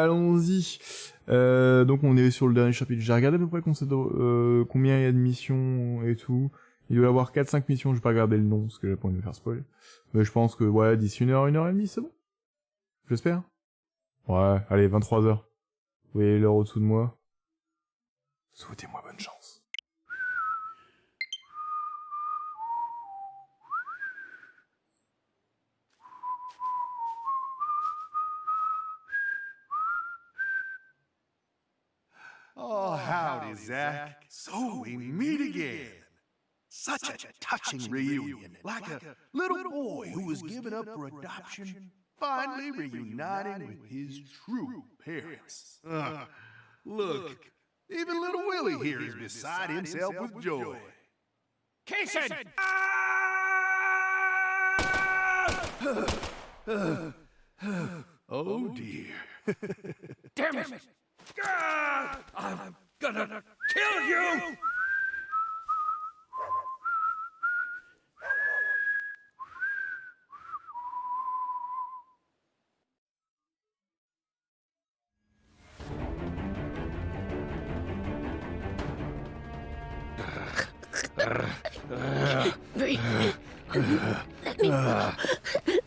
Allons-y. Donc on est sur le dernier chapitre. J'ai regardé à peu près combien il y a de missions et tout. Il doit y avoir 4-5 missions, je vais pas regarder le nom parce que j'ai pas envie de me faire spoil. Mais je pense que ouais, d'ici 1 heure et demie, c'est bon. J'espère. Ouais, allez, 23h. Vous voyez l'heure au-dessous de moi. Souhaitez-moi bonne chance. Oh, howdy, Zach. So we meet again. Such a touching reunion, like a little boy who was given up for adoption, finally reuniting with his true parents. Look, even little Willie here is beside himself with joy. Kaysen! Oh dear. Damn it! I'm gonna kill you!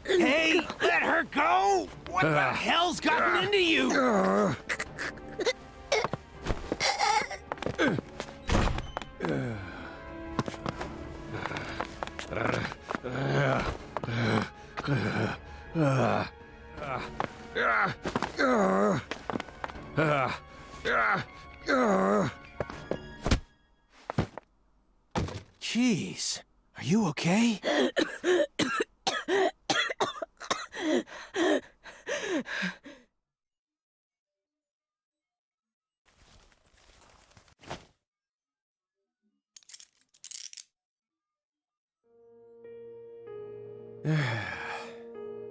Hey, let her go! What the hell's gotten into you? Jeez, are you okay?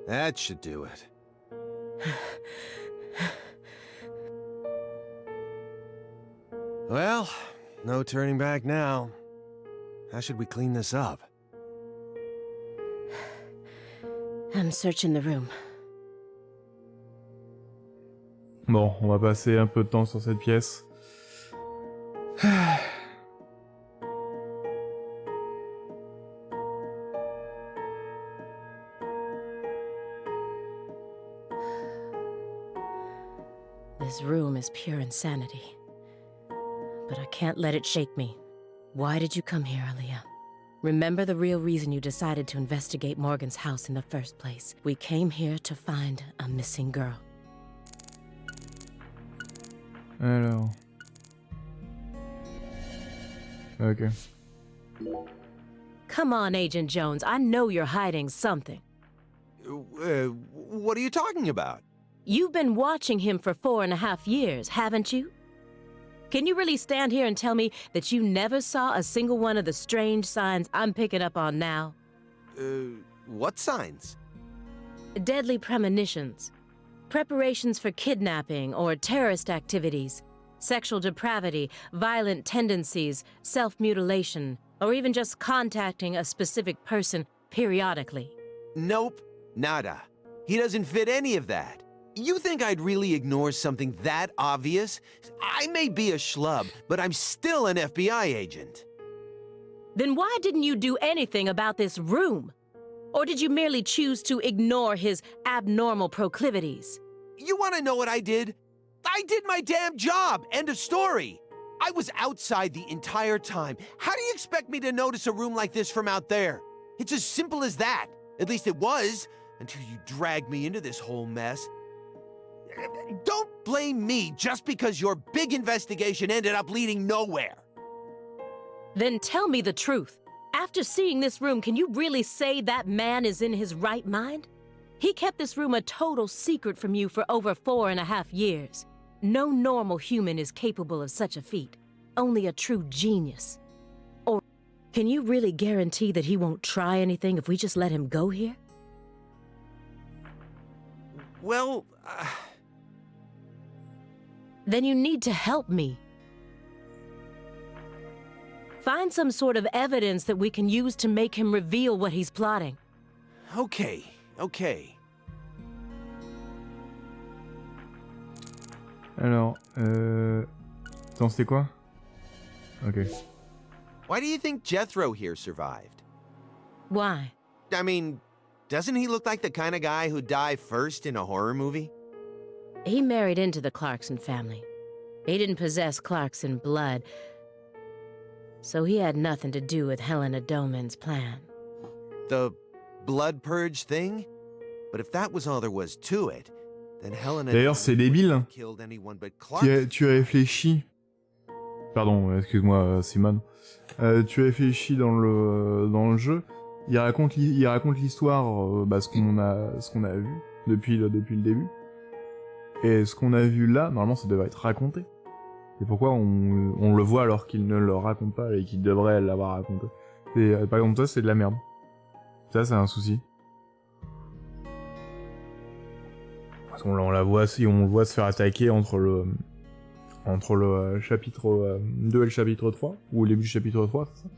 That should do it. Well, no turning back now. How should we clean this up? I'm searching the room. Bon, on va passer un peu de temps sur cette pièce. This room is pure insanity. But I can't let it shake me. Why did you come here, Aaliyah? Remember the real reason you decided to investigate Morgan's house in the first place. We came here to find a missing girl. Alors... Ok. Come on, Agent Jones. I know you're hiding something. What are you talking about? You've been watching him for 4.5 years, haven't you? Can you really stand here and tell me that you never saw a single one of the strange signs I'm picking up on now? What signs? Deadly premonitions. Preparations for kidnapping or terrorist activities. Sexual depravity, violent tendencies, self-mutilation, or even just contacting a specific person periodically. Nope, nada. He doesn't fit any of that. You think I'd really ignore something that obvious? I may be a schlub, but I'm still an FBI agent. Then why didn't you do anything about this room? Or did you merely choose to ignore his abnormal proclivities? You want to know what I did? I did my damn job! End of story! I was outside the entire time. How do you expect me to notice a room like this from out there? It's as simple as that. At least it was, until you dragged me into this whole mess. Don't blame me just because your big investigation ended up leading nowhere. Then tell me the truth. After seeing this room, can you really say that man is in his right mind? He kept this room a total secret from you for over 4.5 years. No normal human is capable of such a feat. Only a true genius. Or can you really guarantee that he won't try anything if we just let him go here? Well, Then you need to help me. Find some sort of evidence that we can use to make him reveal what he's plotting. okay. Alors, attends, c'était quoi? Ok. Why do you think Jethro here survived? Why? I mean, doesn't he look like the kind of guy who'd die first in a horror movie? He married into the Clarkson family. He didn't possess Clarkson blood, so he had nothing to do with Helena Doman's plan. The blood purge thing? But if that was all there was to it, then Helena D'ailleurs, c'est débile. wouldn't have killed anyone but Clark. Tu réfléchis. Pardon, excuse-moi, Simon. Tu réfléchis dans le jeu. Il raconte l'histoire, ce qu'on a vu depuis le début. Et ce qu'on a vu là, normalement, ça devrait être raconté. Et pourquoi on le voit alors qu'il ne le raconte pas et qu'il devrait l'avoir raconté. Et par exemple, ça, c'est de la merde. Ça, c'est un souci. Parce qu'on la voit, si on le voit se faire attaquer entre le chapitre 2 et le chapitre 3, ou au début du chapitre 3, c'est ça.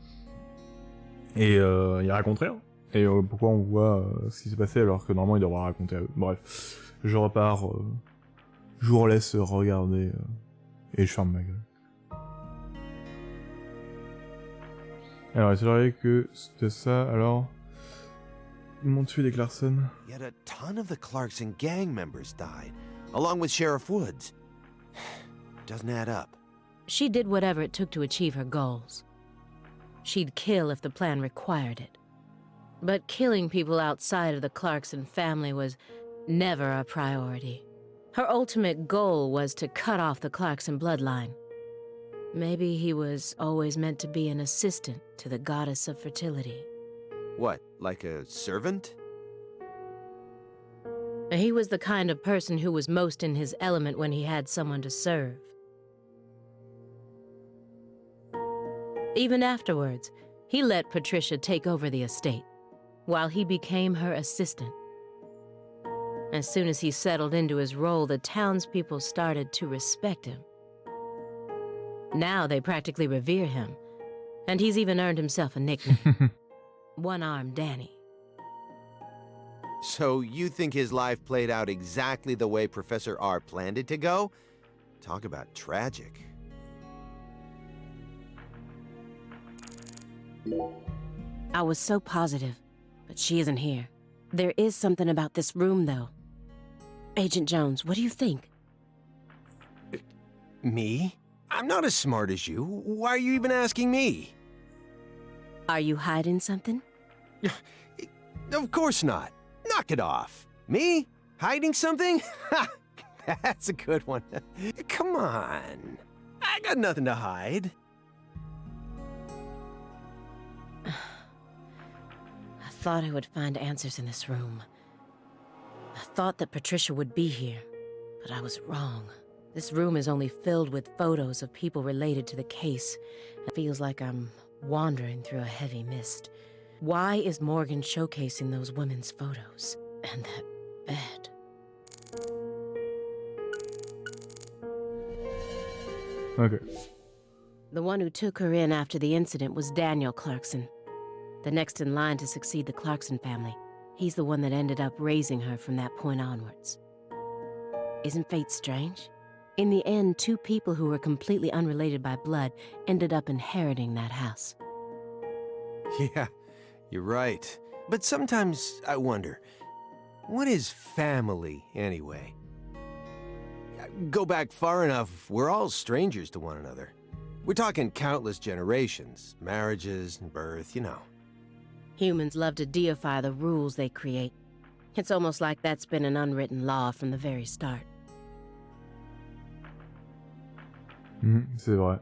Et il raconte rien. Et pourquoi on voit ce qui s'est passé alors que normalement il devrait raconter à eux. Bref, je repars, je vous laisse regarder, et je ferme ma gueule. Alors, c'est vrai que c'était ça, alors... Ils m'ont tué des Clarkson. Yet a ton of the Clarkson gang members died, along with Sheriff Woods. Doesn't add up. She did whatever it took to achieve her goals. She'd kill if the plan required it. But killing people outside of the Clarkson family was never a priority. Her ultimate goal was to cut off the Clarkson bloodline. Maybe he was always meant to be an assistant to the goddess of fertility. What, like a servant? He was the kind of person who was most in his element when he had someone to serve. Even afterwards, he let Patricia take over the estate, while he became her assistant. As soon as he settled into his role, the townspeople started to respect him. Now they practically revere him, and he's even earned himself a nickname. One-Armed Danny. So you think his life played out exactly the way Professor R planned it to go? Talk about tragic. I was so positive, but she isn't here. There is something about this room, though. Agent Jones, what do you think? Me? I'm not as smart as you. Why are you even asking me? Are you hiding something? Of course not. Knock it off. Me? Hiding something? Ha! That's a good one. Come on. I got nothing to hide. I thought I would find answers in this room. I thought that Patricia would be here, but I was wrong. This room is only filled with photos of people related to the case. It feels like I'm wandering through a heavy mist. Why is Morgan showcasing those women's photos? And that bed? Ok. The one who took her in after the incident was Daniel Clarkson, the next in line to succeed the Clarkson family. He's the one that ended up raising her from that point onwards. Isn't fate strange? In the end, two people who were completely unrelated by blood ended up inheriting that house. Yeah, you're right. But sometimes I wonder, what is family anyway? Go back far enough, we're all strangers to one another. We're talking countless generations, marriages and birth, you know. Humans love to deify the rules they create. It's almost like that's been an unwritten law from the very start. C'est vrai.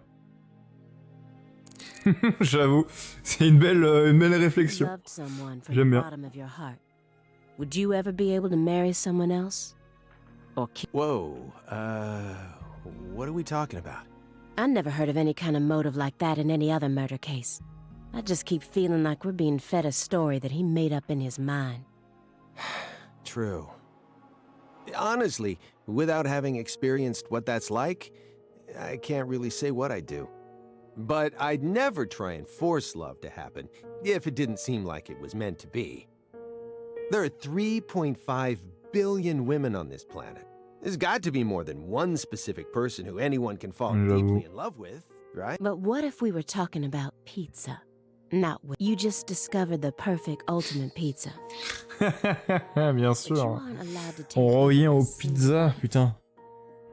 J'avoue, c'est une belle réflexion. Loved someone from J'aime the bien. bottom of your heart. Would you ever be able to marry someone else? Or Whoa, what are we talking about? I never heard of any kind of motive like that in any other murder case. I just keep feeling like we're being fed a story that he made up in his mind. True. Honestly, without having experienced what that's like, I can't really say what I'd do. But I'd never try and force love to happen, if it didn't seem like it was meant to be. There are 3.5 billion women on this planet. There's got to be more than one specific person who anyone can fall J'avoue. deeply in love with, right? But what if we were talking about pizza? Not what you just discovered the perfect ultimate pizza. Bien But you sûr. aren't allowed to take On revient even a aux single pizzas, bite putain.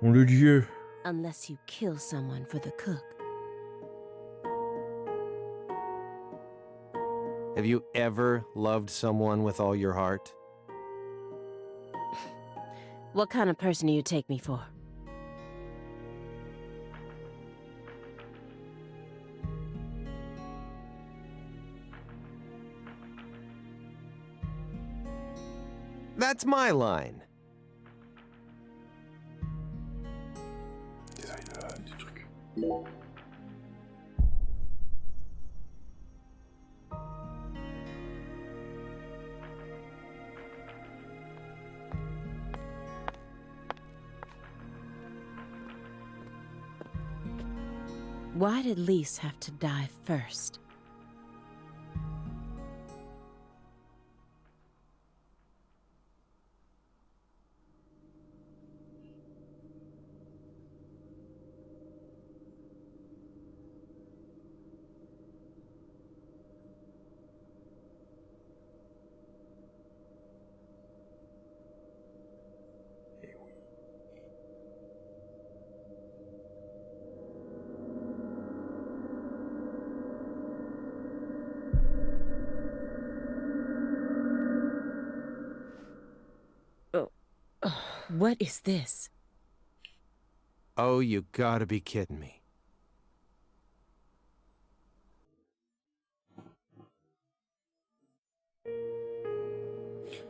On le dieu. unless you kill someone for the cook. Have you ever loved someone with all your heart? What kind of person do you take me for? That's my line. Des trucs. Why did Lise have to die first? What is this? Oh, you gotta be kidding me.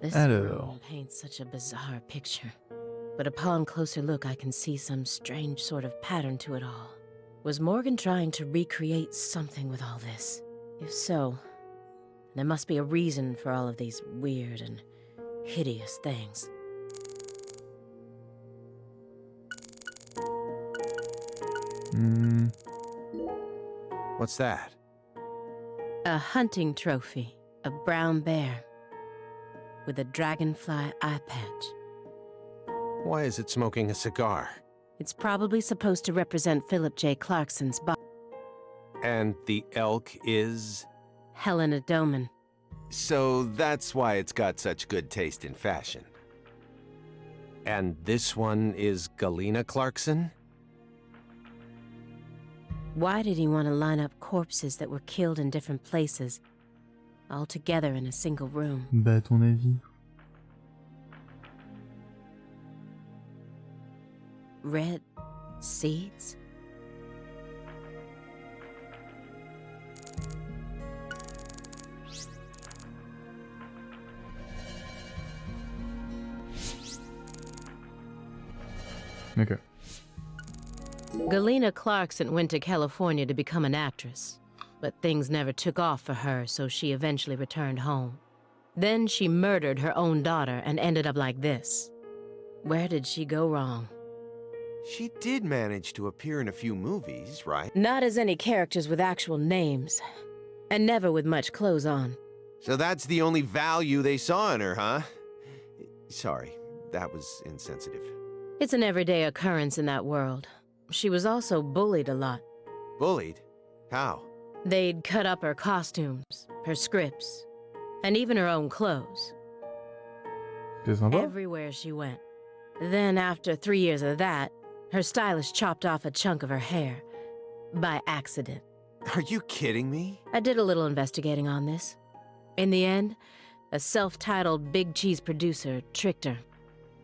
This Alors. room paints such a bizarre picture. But upon closer look, I can see some strange sort of pattern to it all. Was Morgan trying to recreate something with all this? If so, there must be a reason for all of these weird and hideous things. Hmm. What's that? A hunting trophy, a brown bear, with a dragonfly eye patch. Why is it smoking a cigar? It's probably supposed to represent Philip J. Clarkson's body. And the elk is? Helena Doman. So that's why it's got such good taste in fashion. And this one is Galena Clarkson? Why did he want to line up corpses that were killed in different places, all together in a single room? Bah, à ton avis. Red seeds? Ok. Galena Clarkson went to California to become an actress, but things never took off for her, so she eventually returned home. Then she murdered her own daughter and ended up like this. Where did she go wrong? She did manage to appear in a few movies, right? Not as any characters with actual names, and never with much clothes on. So that's the only value they saw in her, huh? Sorry, that was insensitive. It's an everyday occurrence in that world. She was also bullied a lot. Bullied? How? They'd cut up her costumes, her scripts, and even her own clothes. C'est sympa. Everywhere she went. Then, after 3 years of that, her stylist chopped off a chunk of her hair. By accident. Are you kidding me? I did a little investigating on this. In the end, a self-titled big cheese producer tricked her.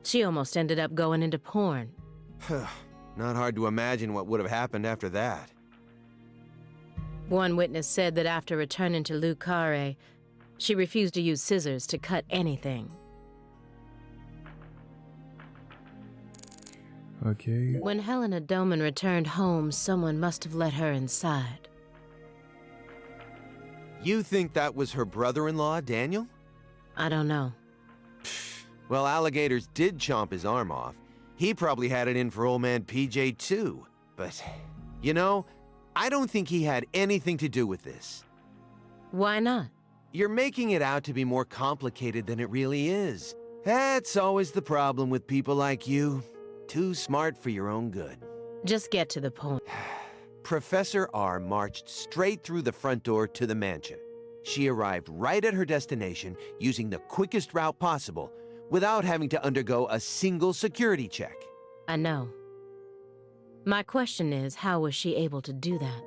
She almost ended up going into porn. Not hard to imagine what would have happened after that. One witness said that after returning to Le Carré, she refused to use scissors to cut anything. Ok. When Helena Doman returned home, someone must have let her inside. You think that was her brother-in-law, Daniel? I don't know. Well, alligators did chomp his arm off. He probably had it in for old man PJ too. But, you know, I don't think he had anything to do with this. Why not? You're making it out to be more complicated than it really is. That's always the problem with people like you. too smart for your own good. Just get to the point. Professor R marched straight through the front door to the mansion. She arrived right at her destination using the quickest route possible without having to undergo a single security check. I know. My question is, how was she able to do that?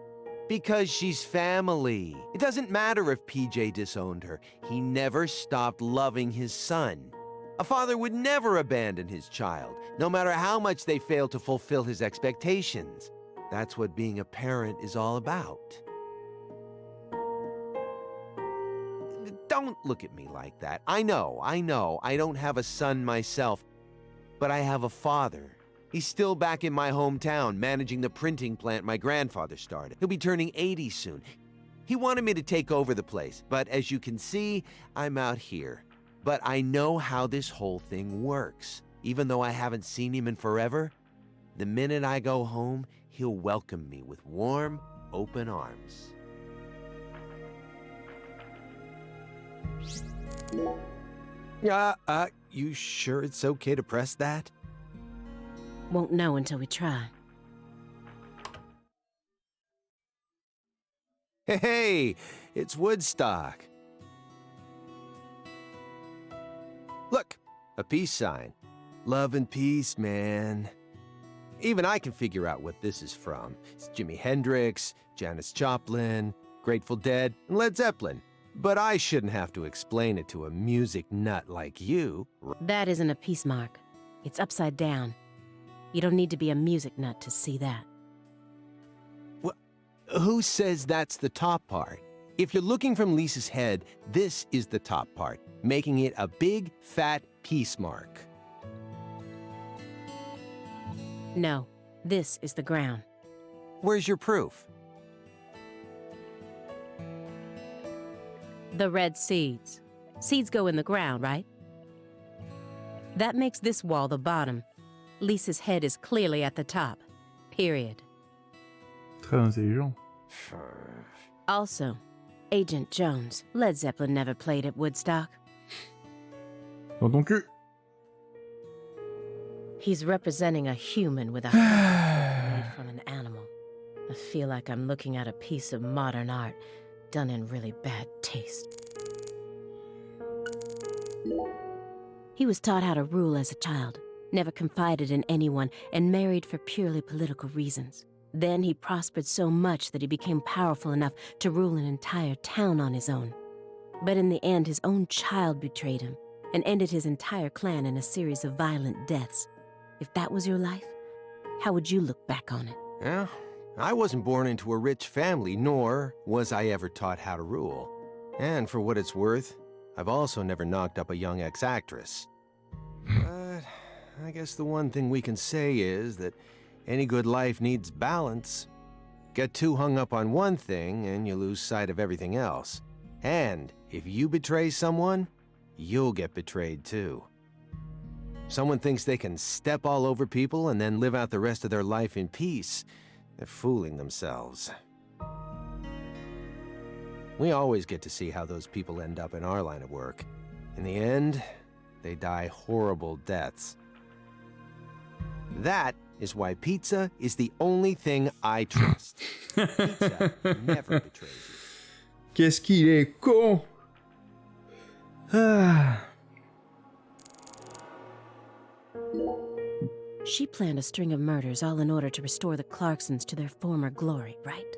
Because she's family. It doesn't matter if PJ disowned her. He never stopped loving his son. A father would never abandon his child, no matter how much they fail to fulfill his expectations. That's what being a parent is all about. Don't look at me like that. I know, I don't have a son myself, but I have a father. He's still back in my hometown, managing the printing plant my grandfather started. He'll be turning 80 soon. He wanted me to take over the place, but as you can see, I'm out here. But I know how this whole thing works. Even though I haven't seen him in forever, the minute I go home, he'll welcome me with warm, open arms. You sure it's okay to press that? Won't know until we try. Hey, it's Woodstock. Look, a peace sign. Love and peace, man. Even I can figure out what this is from. It's Jimi Hendrix, Janis Joplin, Grateful Dead, and Led Zeppelin. But I shouldn't have to explain it to a music nut like you. That isn't a peace mark. It's upside down. You don't need to be a music nut to see that. Who says that's the top part? If you're looking from Lisa's head, this is the top part, making it a big, fat peace mark. No, this is the ground. Where's your proof? The red seeds. Seeds go in the ground, right? That makes this wall the bottom. Lisa's head is clearly at the top. Period. Très intelligent. Also, Agent Jones. Led Zeppelin never played at Woodstock. Dans ton cul. He's representing a human with a heart made from an animal. I feel like I'm looking at a piece of modern art done in really bad taste. He was taught how to rule as a child, never confided in anyone, and married for purely political reasons. Then he prospered so much that he became powerful enough to rule an entire town on his own. But in the end, his own child betrayed him and ended his entire clan in a series of violent deaths. If that was your life, how would you look back on it? Yeah, I wasn't born into a rich family, nor was I ever taught how to rule. And for what it's worth, I've also never knocked up a young ex-actress. But I guess the one thing we can say is that any good life needs balance. Get too hung up on one thing and you lose sight of everything else. And if you betray someone, you'll get betrayed too. Someone thinks they can step all over people and then live out the rest of their life in peace. They're fooling themselves. We always get to see how those people end up in our line of work. In the end, they die horrible deaths. That is why pizza is the only thing I trust. Pizza never betrays you. Qu'est-ce qu'il est con! Ah. She planned a string of murders all in order to restore the Clarksons to their former glory, right?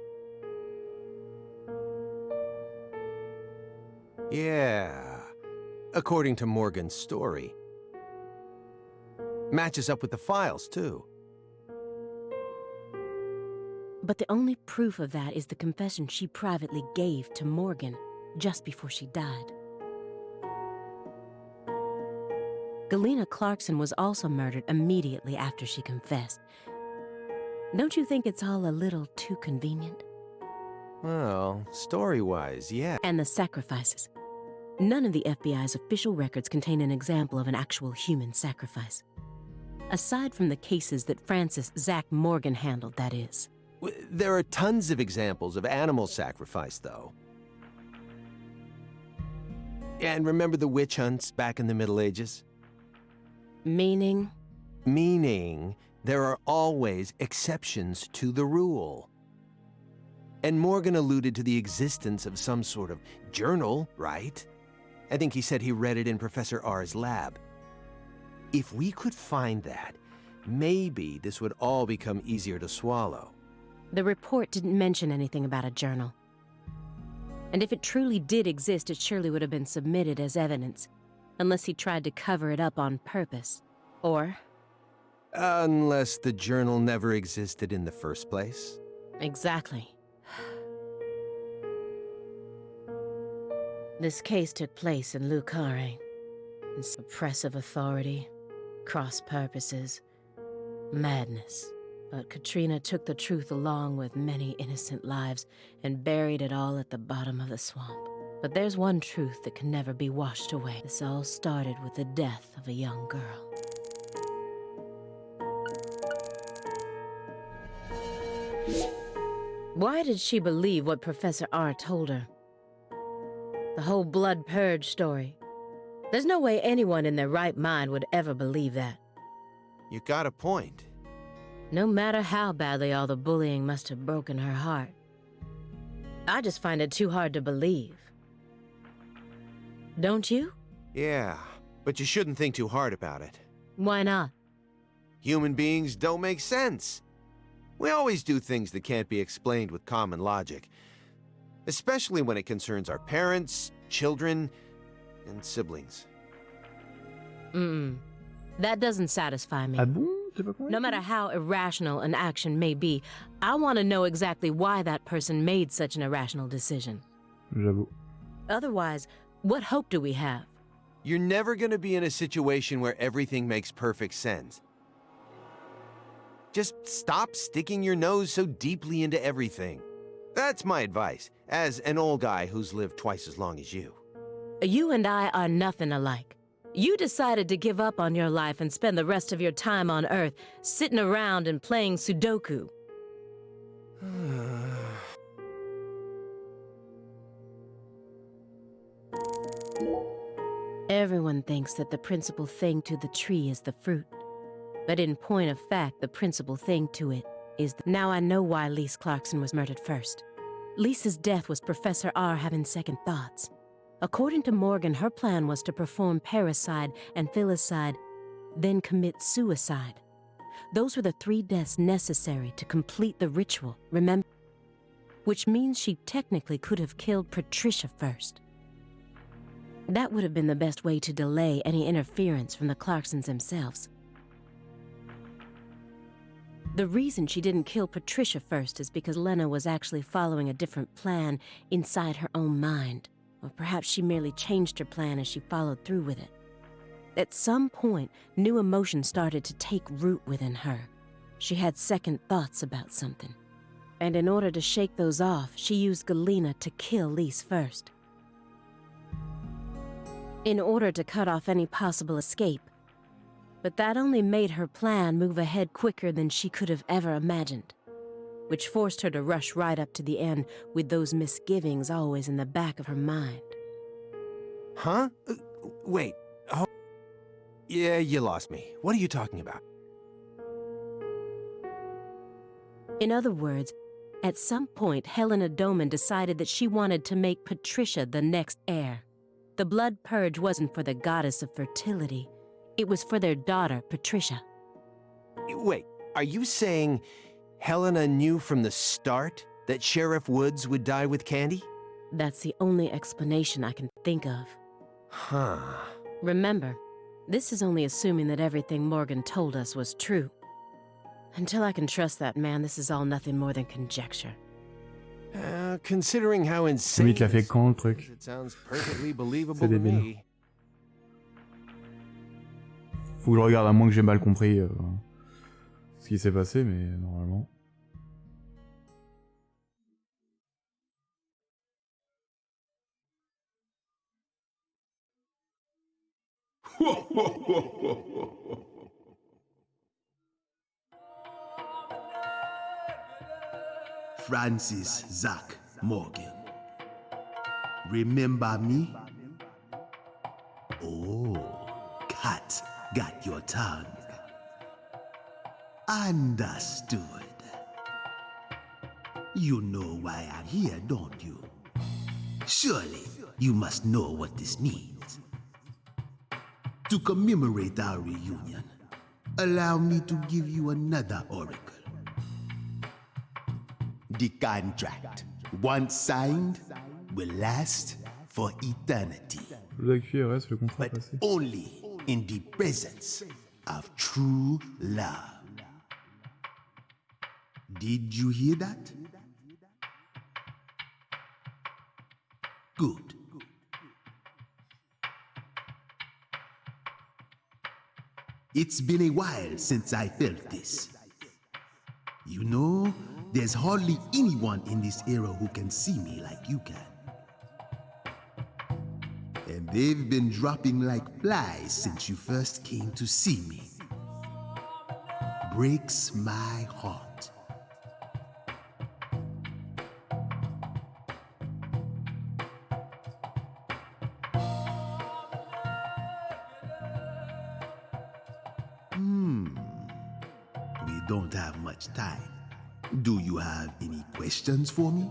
Yeah, according to Morgan's story. Matches up with the files, too. But the only proof of that is the confession she privately gave to Morgan just before she died. Galena Clarkson was also murdered immediately after she confessed. Don't you think it's all a little too convenient? Well, story-wise, yeah. And the sacrifices. None of the FBI's official records contain an example of an actual human sacrifice. Aside from the cases that Francis Zach Morgan handled, that is. There are tons of examples of animal sacrifice, though. And remember the witch hunts back in the Middle Ages? Meaning? Meaning, there are always exceptions to the rule. And Morgan alluded to the existence of some sort of journal, right? I think he said he read it in Professor R's lab. If we could find that, maybe this would all become easier to swallow. The report didn't mention anything about a journal. And if it truly did exist, it surely would have been submitted as evidence, unless he tried to cover it up on purpose. Or... Unless the journal never existed in the first place. Exactly. This case took place in Lucare. It's oppressive authority, cross purposes, madness. But Katrina took the truth along with many innocent lives and buried it all at the bottom of the swamp. But there's one truth that can never be washed away. This all started with the death of a young girl. Why did she believe what Professor R told her? The whole blood purge story. There's no way anyone in their right mind would ever believe that. You got a point. No matter how badly all the bullying must have broken her heart. I just find it too hard to believe. Don't you? Yeah, but you shouldn't think too hard about it. Why not? Human beings don't make sense. We always do things that can't be explained with common logic. Especially when it concerns our parents, children, and siblings. That doesn't satisfy me. Ah bon? T'es pas convaincu? No matter how irrational an action may be, I want to know exactly why that person made such an irrational decision. J'avoue. Otherwise, what hope do we have? You're never gonna be in a situation where everything makes perfect sense. Just stop sticking your nose so deeply into everything. That's my advice, as an old guy who's lived twice as long as you. You and I are nothing alike. You decided to give up on your life and spend the rest of your time on Earth sitting around and playing Sudoku. Everyone thinks that the principal thing to the tree is the fruit. But in point of fact, the principal thing to it is Now I know why Lise Clarkson was murdered first. Lisa's death was Professor R having second thoughts. According to Morgan, her plan was to perform parricide and filicide, then commit suicide. Those were the 3 deaths necessary to complete the ritual, remember? Which means she technically could have killed Patricia first. That would have been the best way to delay any interference from the Clarksons themselves. The reason she didn't kill Patricia first is because Lena was actually following a different plan inside her own mind. Or perhaps she merely changed her plan as she followed through with it. At some point, new emotions started to take root within her. She had second thoughts about something. And in order to shake those off, she used Galena to kill Lise first. In order to cut off any possible escape. But that only made her plan move ahead quicker than she could have ever imagined, which forced her to rush right up to the end with those misgivings always in the back of her mind. Huh? Wait. Oh. Yeah, you lost me. What are you talking about? In other words, at some point, Helena Doman decided that she wanted to make Patricia the next heir. The blood purge wasn't for the goddess of fertility. It was for their daughter, Patricia. Wait, are you saying Helena knew from the start that Sheriff Woods would die with Candy? That's the only explanation I can think of. Huh. Remember, this is only assuming that everything Morgan told us was true. Until I can trust that man, this is all nothing more than conjecture. Considering how insane Mais il te l'a fait quand, le truc? it sounds perfectly believable C'est to débile. me. Faut que je regarde, à moins que j'ai mal compris ce qui s'est passé, mais normalement... Francis Zach Morgan. Remember me? Oh, cat got your tongue. Understood. You know why I'm here, don't you? Surely you must know what this means. To commemorate our reunion, allow me to give you another oracle. The contract, once signed, will last for eternity. Le reste le contrat But passé. only in the presence of true love. Did you hear that? Good. It's been a while since I felt this. You know, there's hardly anyone in this era who can see me like you can. And they've been dropping like flies since you first came to see me. Breaks my heart. We don't have much time. Do you have any questions for me?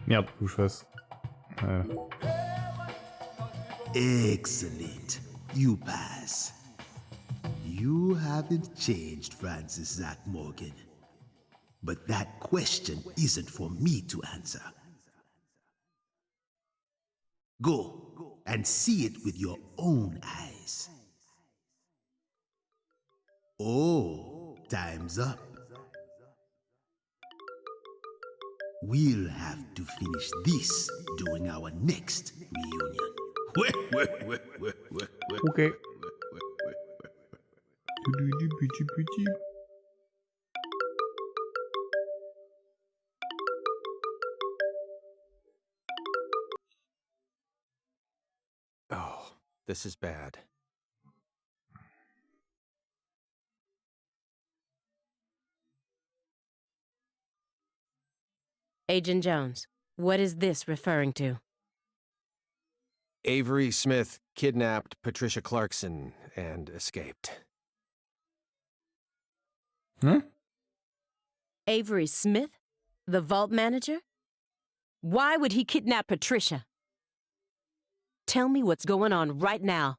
Merde, faut que je fasse. Excellent. You pass. You haven't changed, Francis Zach Morgan. But that question isn't for me to answer. Go and see it with your own eyes. Oh, time's up. We'll have to finish this during our next reunion. Ok. Petit. Oh, this is bad. Agent Jones, what is this referring to? Avery Smith kidnapped Patricia Clarkson and escaped. Hmm? Avery Smith? The vault manager? Why would he kidnap Patricia? Tell me what's going on right now.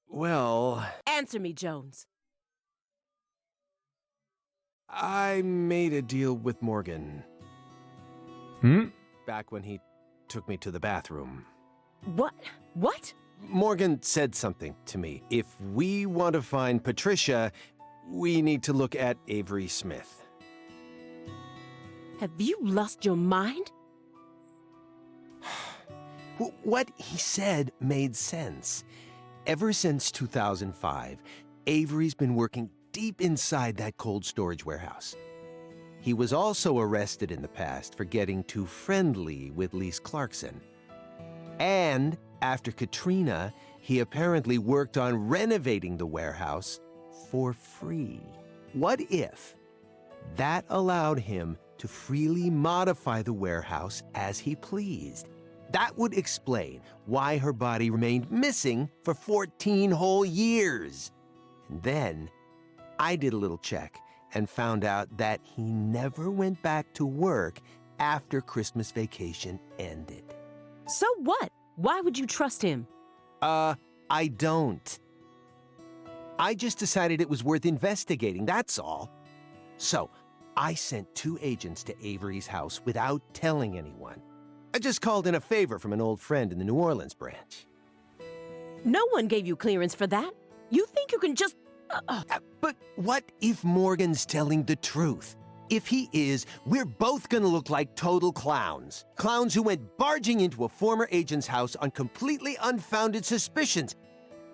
Well, Answer me, Jones. I made a deal with Morgan Hmm? back when he took me to the bathroom. What? What? Morgan said something to me. If we want to find Patricia, we need to look at Avery Smith. Have you lost your mind? What he said made sense. Ever since 2005, Avery's been working deep inside that cold storage warehouse. He was also arrested in the past for getting too friendly with Lise Clarkson. And after Katrina, he apparently worked on renovating the warehouse for free. What if that allowed him to freely modify the warehouse as he pleased? That would explain why her body remained missing for 14 whole years. And then I did a little check and found out that he never went back to work after Christmas vacation ended. So what? Why would you trust him? I don't. I just decided it was worth investigating, that's all. So, I sent 2 agents to Avery's house without telling anyone. I just called in a favor from an old friend in the New Orleans branch. No one gave you clearance for that. You think you can just... But what if Morgan's telling the truth? If he is, we're both gonna look like total clowns. Clowns who went barging into a former agent's house on completely unfounded suspicions.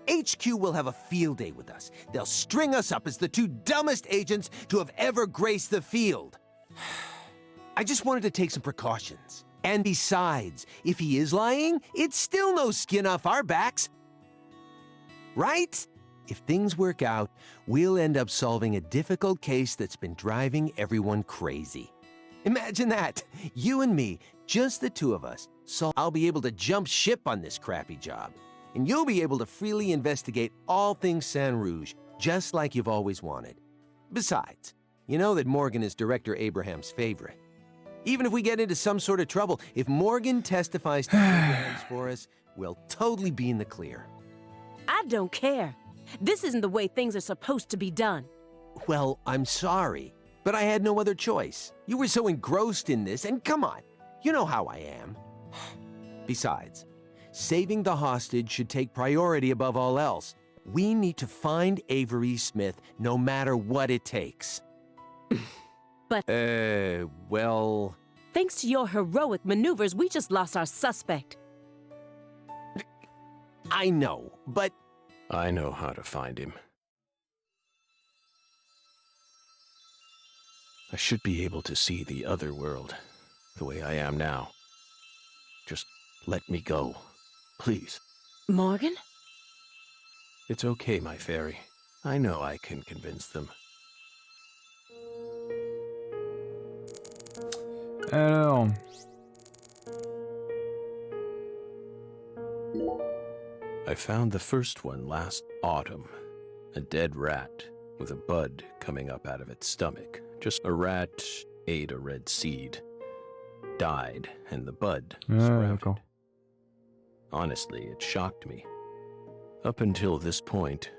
HQ will have a field day with us. They'll string us up as the 2 dumbest agents to have ever graced the field. I just wanted to take some precautions. And besides, if he is lying, it's still no skin off our backs. Right? If things work out, we'll end up solving a difficult case that's been driving everyone crazy. Imagine that. You and me, just the 2 of us, So I'll be able to jump ship on this crappy job. And you'll be able to freely investigate all things Saint Rouge, just like you've always wanted. Besides, you know that Morgan is Director Abraham's favorite. Even if we get into some sort of trouble, if Morgan testifies to Abraham's for us, we'll totally be in the clear. I don't care. This isn't the way things are supposed to be done. Well, I'm sorry, but I had no other choice. You were so engrossed in this, and come on, you know how I am. Besides, saving the hostage should take priority above all else. We need to find Avery Smith no matter what it takes. But... well... Thanks to your heroic maneuvers, we just lost our suspect. I know, but... I know how to find him. I should be able to see the other world, the way I am now. Just let me go, please. Morgan? It's okay, my fairy. I know I can convince them. Alors... I found the first one last autumn. A dead rat with a bud coming up out of its stomach. Just a rat ate a red seed, died, and the bud sprouted. D'accord. Honestly, it shocked me. Up until this point,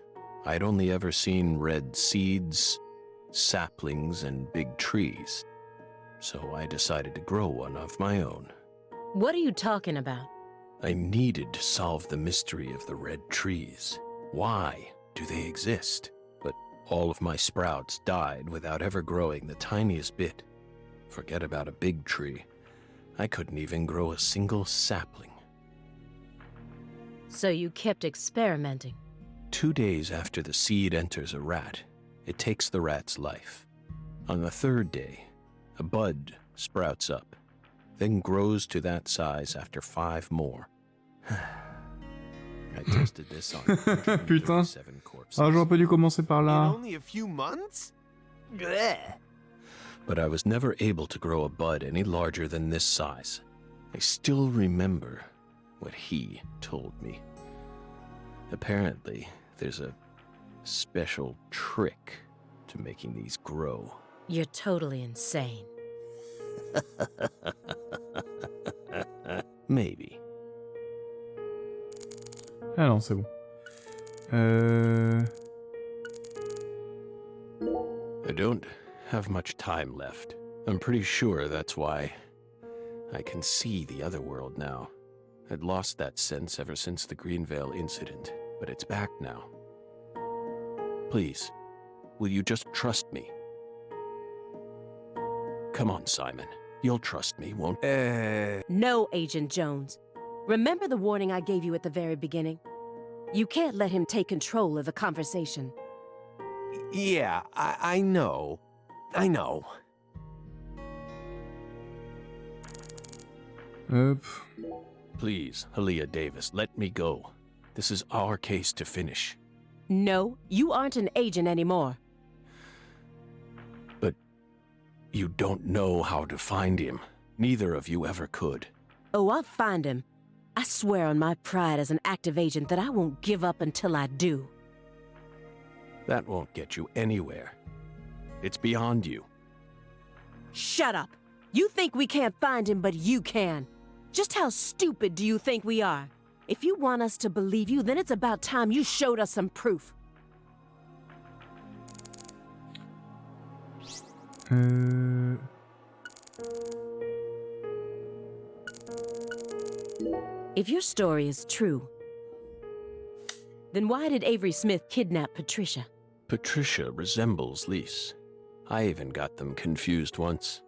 I'd only ever seen red seeds, saplings, and big trees. So I decided to grow one of my own. What are you talking about? I needed to solve the mystery of the red trees. Why do they exist? But all of my sprouts died without ever growing the tiniest bit. Forget about a big tree. I couldn't even grow a single sapling. So you kept experimenting. 2 days after the seed enters a rat, it takes the rat's life. On the 3rd day, a bud sprouts up, then grows to that size after 5 more. I tested this on Putain. 7 corpses. Ah, j'aurais pas dû commencer par In là. only a few months? Blech. But I was never able to grow a bud any larger than this size. I still remember what he told me. Apparently, there's a special trick to making these grow. You're totally insane. Maybe. Ah non, c'est bon. I don't have much time left. I'm pretty sure that's why I can see the other world now. I'd lost that sense ever since the Greenvale incident, but it's back now. Please, will you just trust me? Come on, Simon. You'll trust me, won't you? No, Agent Jones. Remember the warning I gave you at the very beginning? You can't let him take control of the conversation. Yeah, I know. I know. Please, Halia Davis, let me go. This is our case to finish. No, you aren't an agent anymore. But you don't know how to find him. Neither of you ever could. Oh, I'll find him. I swear on my pride as an active agent that I won't give up until I do. That won't get you anywhere. It's beyond you. Shut up! You think we can't find him, but you can. Just how stupid do you think we are? If you want us to believe you, then it's about time you showed us some proof. If your story is true, then why did Avery Smith kidnap Patricia? Patricia resembles Lise. I even got them confused once.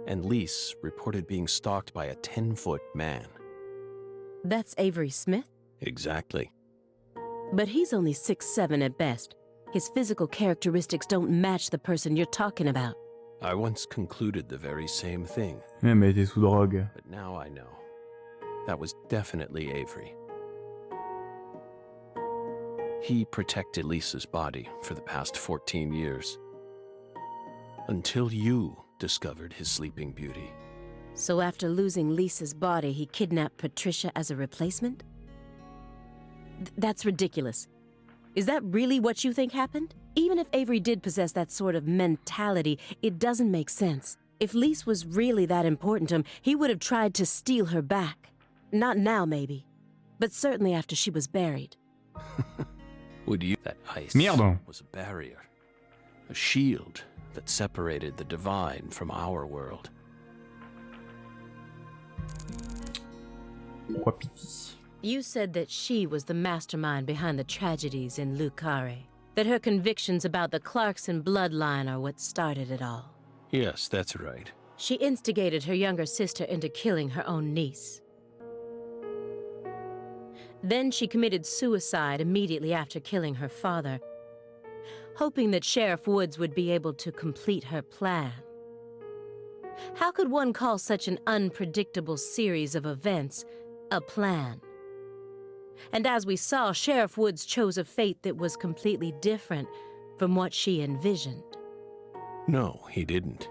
And Lise reported being stalked by a 10-foot man. That's Avery Smith? Exactly. But he's only 6'7" at best. His physical characteristics don't match the person you're talking about. I once concluded the very same thing. Ouais, mais t'es sous drogue. But now I know. That was definitely Avery. He protected Lisa's body for the past 14 years. Until you discovered his sleeping beauty. So after losing Lisa's body, he kidnapped Patricia as a replacement? That's ridiculous. Is that really what you think happened? Even if Avery did possess that sort of mentality, it doesn't make sense. If Lise was really that important to him, he would have tried to steal her back. Not now, maybe, but certainly after she was buried. Would you... That ice Merde. was a barrier, a shield that separated the divine from our world. Pourquoi piti? You said that she was the mastermind behind the tragedies in Lucare. That her convictions about the Clarkson bloodline are what started it all. Yes, that's right. She instigated her younger sister into killing her own niece. Then she committed suicide immediately after killing her father, hoping that Sheriff Woods would be able to complete her plan. How could one call such an unpredictable series of events a plan? And as we saw, Sheriff Woods chose a fate that was completely different from what she envisioned. No, he didn't.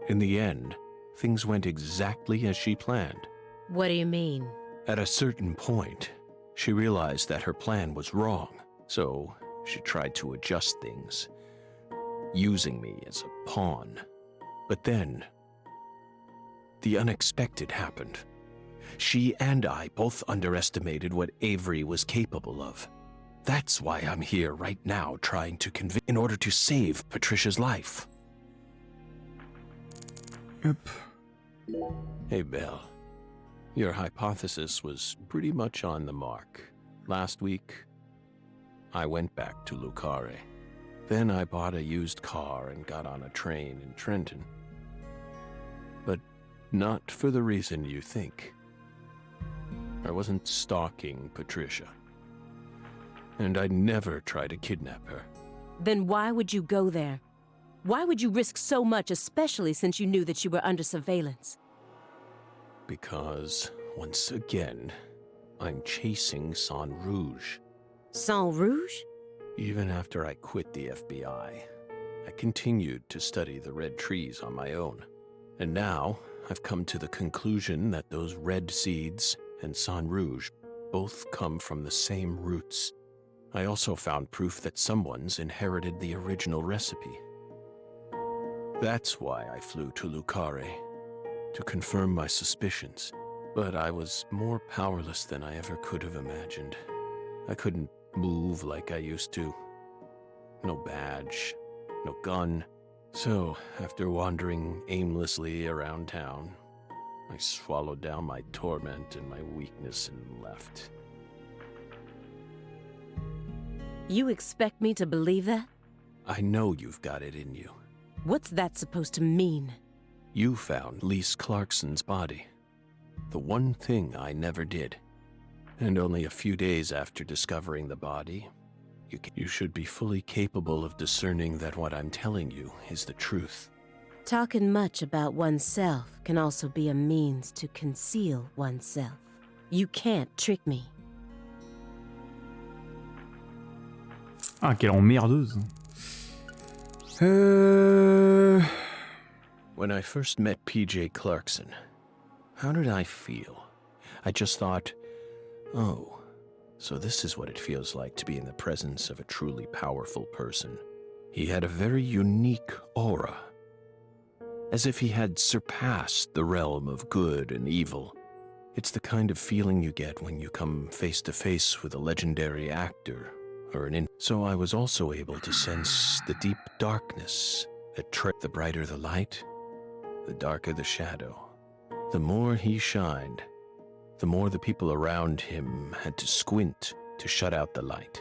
In the end, things went exactly as she planned. What do you mean? At a certain point, she realized that her plan was wrong, so she tried to adjust things, using me as a pawn. But then, the unexpected happened. She and I both underestimated what Avery was capable of. That's why I'm here right now trying to convince in order to save Patricia's life. Hop. Hey, Belle. Your hypothesis was pretty much on the mark. Last week, I went back to Lucare. Then I bought a used car and got on a train in Trenton. But not for the reason you think. I wasn't stalking Patricia. And I'd never try to kidnap her. Then why would you go there? Why would you risk so much, especially since you knew that you were under surveillance? Because, once again, I'm chasing Saint Rouge. Saint Rouge? Even after I quit the FBI, I continued to study the red trees on my own. And now, I've come to the conclusion that those red seeds and Saint Rouge both come from the same roots. I also found proof that someone's inherited the original recipe. That's why I flew to Lucare, to confirm my suspicions. But I was more powerless than I ever could have imagined. I couldn't move like I used to. No badge, no gun. So, after wandering aimlessly around town, I swallowed down my torment and my weakness and left. You expect me to believe that? I know you've got it in you. What's that supposed to mean? You found Lise Clarkson's body. The one thing I never did. And only a few days after discovering the body, you should be fully capable of discerning that what I'm telling you is the truth. Talking much about oneself can also be a means to conceal oneself. You can't trick me. Ah, quelle emmerdeuse. When I first met PJ Clarkson, how did I feel? I just thought, oh, so this is what it feels like to be in the presence of a truly powerful person. He had a very unique aura, as if he had surpassed the realm of good and evil. It's the kind of feeling you get when you come face to face with a legendary actor or So I was also able to sense the deep darkness that the brighter the light, the darker the shadow. The more he shined, the more the people around him had to squint to shut out the light.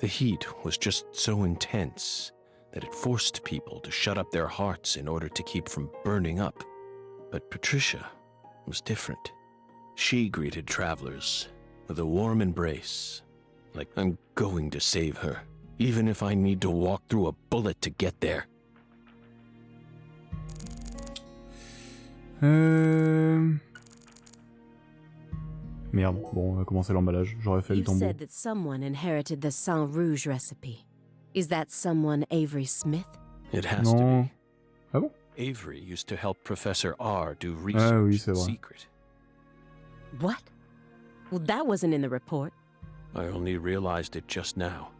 The heat was just so intense that it forced people to shut up their hearts in order to keep from burning up. But Patricia was different. She greeted travelers with a warm embrace, like I'm going to save her, even if I need to walk through a bullet to get there. Merde, bon, on va commencer l'emballage. J'aurais fait le You tambour. said that someone inherited the Saint Rouge recipe. Is that someone Avery Smith? It has to Non. be. Ah bon? Avery used to help Professor R do Ah research oui, in c'est vrai. secret. What? Well, that wasn't in the report. I only realized it just now.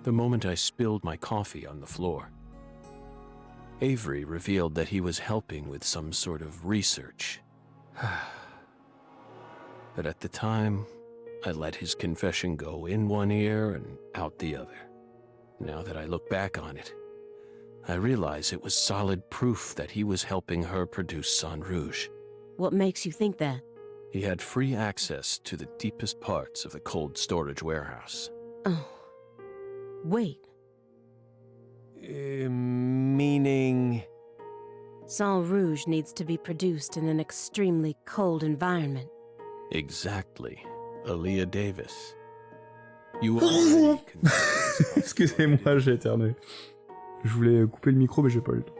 The moment I spilled my coffee on the floor. Avery revealed that he was helping with some sort of research. But at the time, I let his confession go in one ear and out the other. Now that I look back on it, I realize it was solid proof that he was helping her produce Sang Rouge. What makes you think that? He had free access to the deepest parts of the cold storage warehouse. Oh. Wait. Meaning... Sang Rouge needs to be produced in an extremely cold environment. Exactly. Aaliyah Davis. You already consider this Excusez-moi, j'ai éternué. Je voulais couper le micro, mais j'ai pas eu le temps.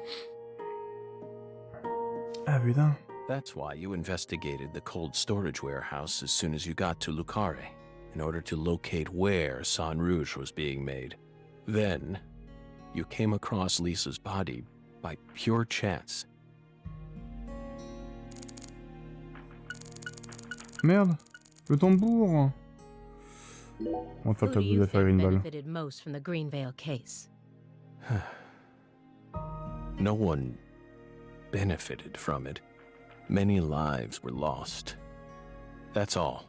Ah putain. That's why you investigated the cold storage warehouse as soon as you got to Lucare, in order to locate where Sang Rouge was being made. Then, you came across Lisa's body by pure chance. Merde. Le tambour. On va faire Who do peut-être you des affaires think Greenvale. benefited most from the Greenvale case? No one benefited from it. Many lives were lost. That's all.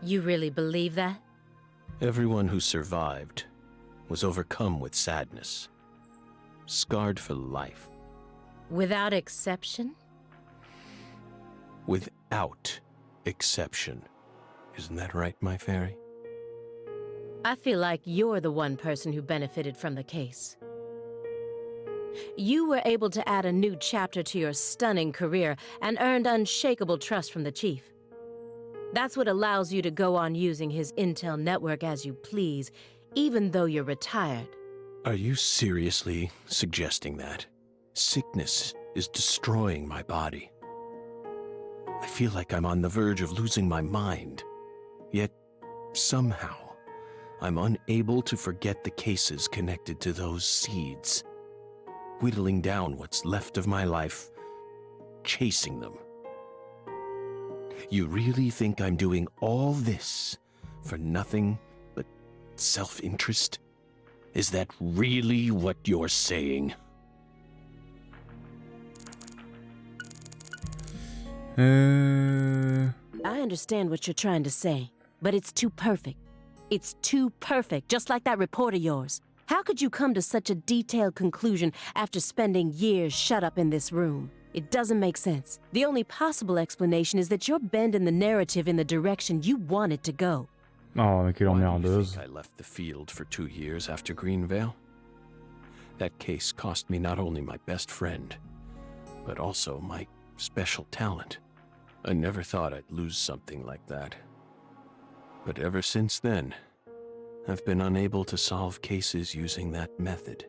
You really believe that? Everyone who survived was overcome with sadness, scarred for life. Without exception? Without exception. Isn't that right, my fairy? I feel like you're the one person who benefited from the case. You were able to add a new chapter to your stunning career and earned unshakable trust from the chief. That's what allows you to go on using his intel network as you please, even though you're retired. Are you seriously suggesting that? Sickness is destroying my body. I feel like I'm on the verge of losing my mind. Yet, somehow, I'm unable to forget the cases connected to those seeds. Whittling down what's left of my life, chasing them. You really think I'm doing all this for nothing but self-interest? Is that really what you're saying? I understand what you're trying to say, but it's too perfect. It's too perfect, just like that report of yours. How could you come to such a detailed conclusion after spending years shut up in this room? It doesn't make sense. The only possible explanation is that you're bending the narrative in the direction you want it to go. Oh, mais quelle Why do you emmerdeuse. think I left the field for 2 years after Greenvale? That case cost me not only my best friend, but also my special talent. I never thought I'd lose something like that. But ever since then, I've been unable to solve cases using that method.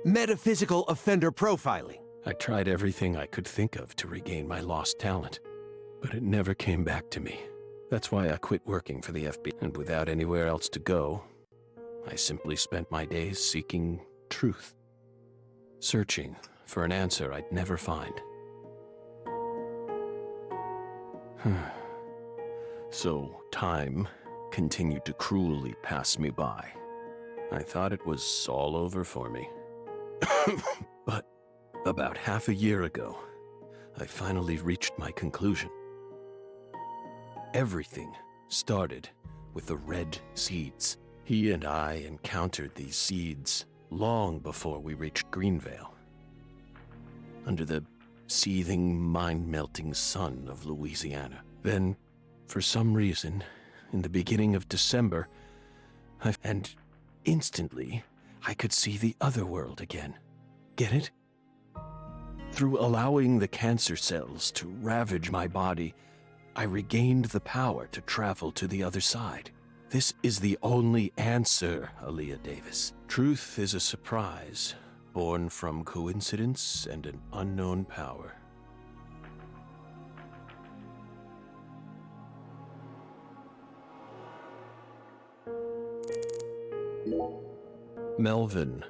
Metaphysical offender profiling. I tried everything I could think of to regain my lost talent, but it never came back to me. That's why I quit working for the FBI, and without anywhere else to go, I simply spent my days seeking truth, searching for an answer I'd never find. So time continued to cruelly pass me by. I thought it was all over for me. But about half a year ago, I finally reached my conclusion. Everything started with the red seeds. He and I encountered these seeds long before we reached Greenvale. Under the seething, mind-melting sun of Louisiana. Then, for some reason, in the beginning of December, and instantly, I could see the other world again. Get it? Through allowing the cancer cells to ravage my body, I regained the power to travel to the other side. This is the only answer, Aaliyah Davis. Truth is a surprise, born from coincidence and an unknown power. Melvin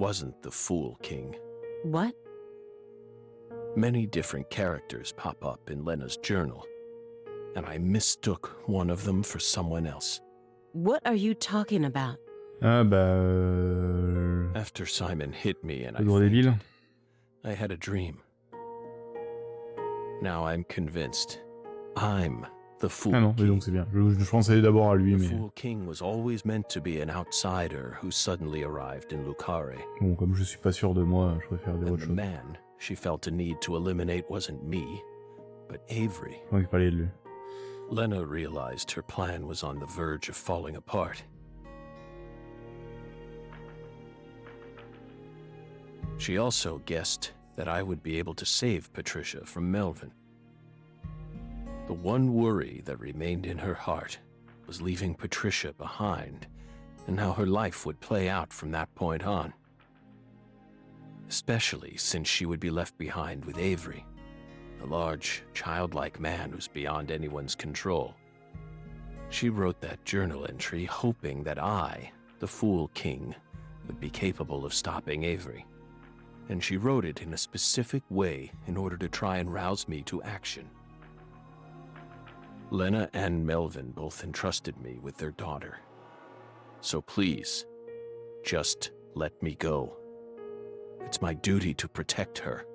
wasn't the Fool King. What? Many different characters pop up in Lena's journal, and I mistook one of them for someone else. What are you talking about? Ah bah... After Simon hit me and I Toujours débile. fainted, I had a dream. Now I'm convinced I'm the Fool Ah non, mais King. donc c'est bien. Je pensais d'abord à lui, The mais... Fool King was always meant to be an outsider who suddenly arrived in Lucare. Bon, comme je suis pas sûr de moi, je préfère dire And autre the chose. man she felt a need to eliminate wasn't me, but Avery. On va parler de lui. Lena realized her plan was on the verge of falling apart. She also guessed that I would be able to save Patricia from Melvin. The one worry that remained in her heart was leaving Patricia behind and how her life would play out from that point on. Especially since she would be left behind with Avery, a large, childlike man who's beyond anyone's control. She wrote that journal entry hoping that I, the Fool King, would be capable of stopping Avery. And she wrote it in a specific way in order to try and rouse me to action. Lena and Melvin both entrusted me with their daughter. So please, just let me go. It's my duty to protect her.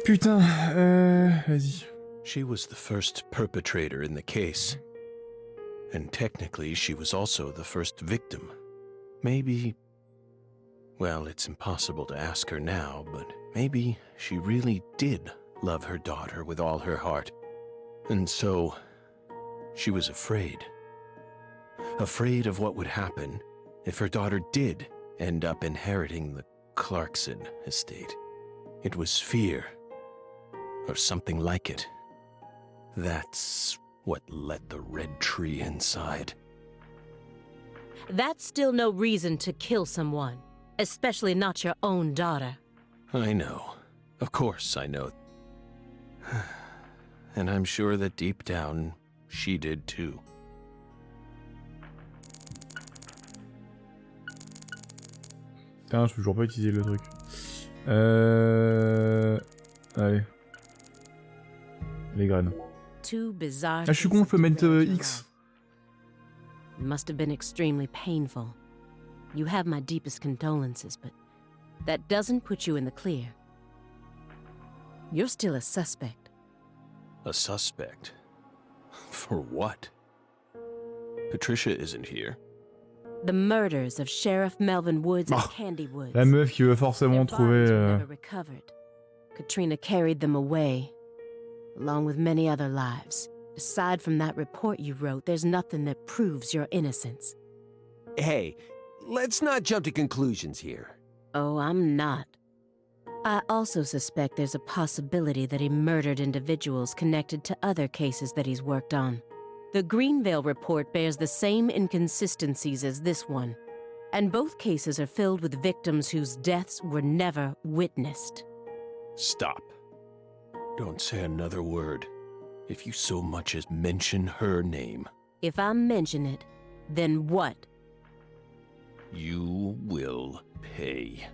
Putain, vas-y. She was the first perpetrator in the case. And technically, she was also the first victim. Maybe... Well, it's impossible to ask her now, but maybe she really did love her daughter with all her heart. And so, she was afraid. Afraid of what would happen if her daughter did end up inheriting the Clarkson estate. It was fear, or something like it. That's what led the red tree inside. That's still no reason to kill someone, especially not your own daughter. I know. Of course I know. And I'm sure that deep down, she did too. Putain, je peux toujours pas utiliser le truc. Allez. Les graines. Two bizarre. Ah, je suis con, je peux mettre X. It must have been extremely painful. You have my deepest condolences, but that doesn't put you in the clear. You're still a suspect. A suspect? For what? Patricia isn't here. The murders of Sheriff Melvin Woods and Oh, Candy Woods. La meuf qui veut forcément Their trouver... bodies were never recovered. Katrina carried them away, along with many other lives. Aside from that report you wrote, there's nothing that proves your innocence. Hey, let's not jump to conclusions here. Oh, I'm not. I also suspect there's a possibility that he murdered individuals connected to other cases that he's worked on. The Greenvale report bears the same inconsistencies as this one, and both cases are filled with victims whose deaths were never witnessed. Stop. Don't say another word. If you so much as mention her name, If I mention it, then what? you will pay.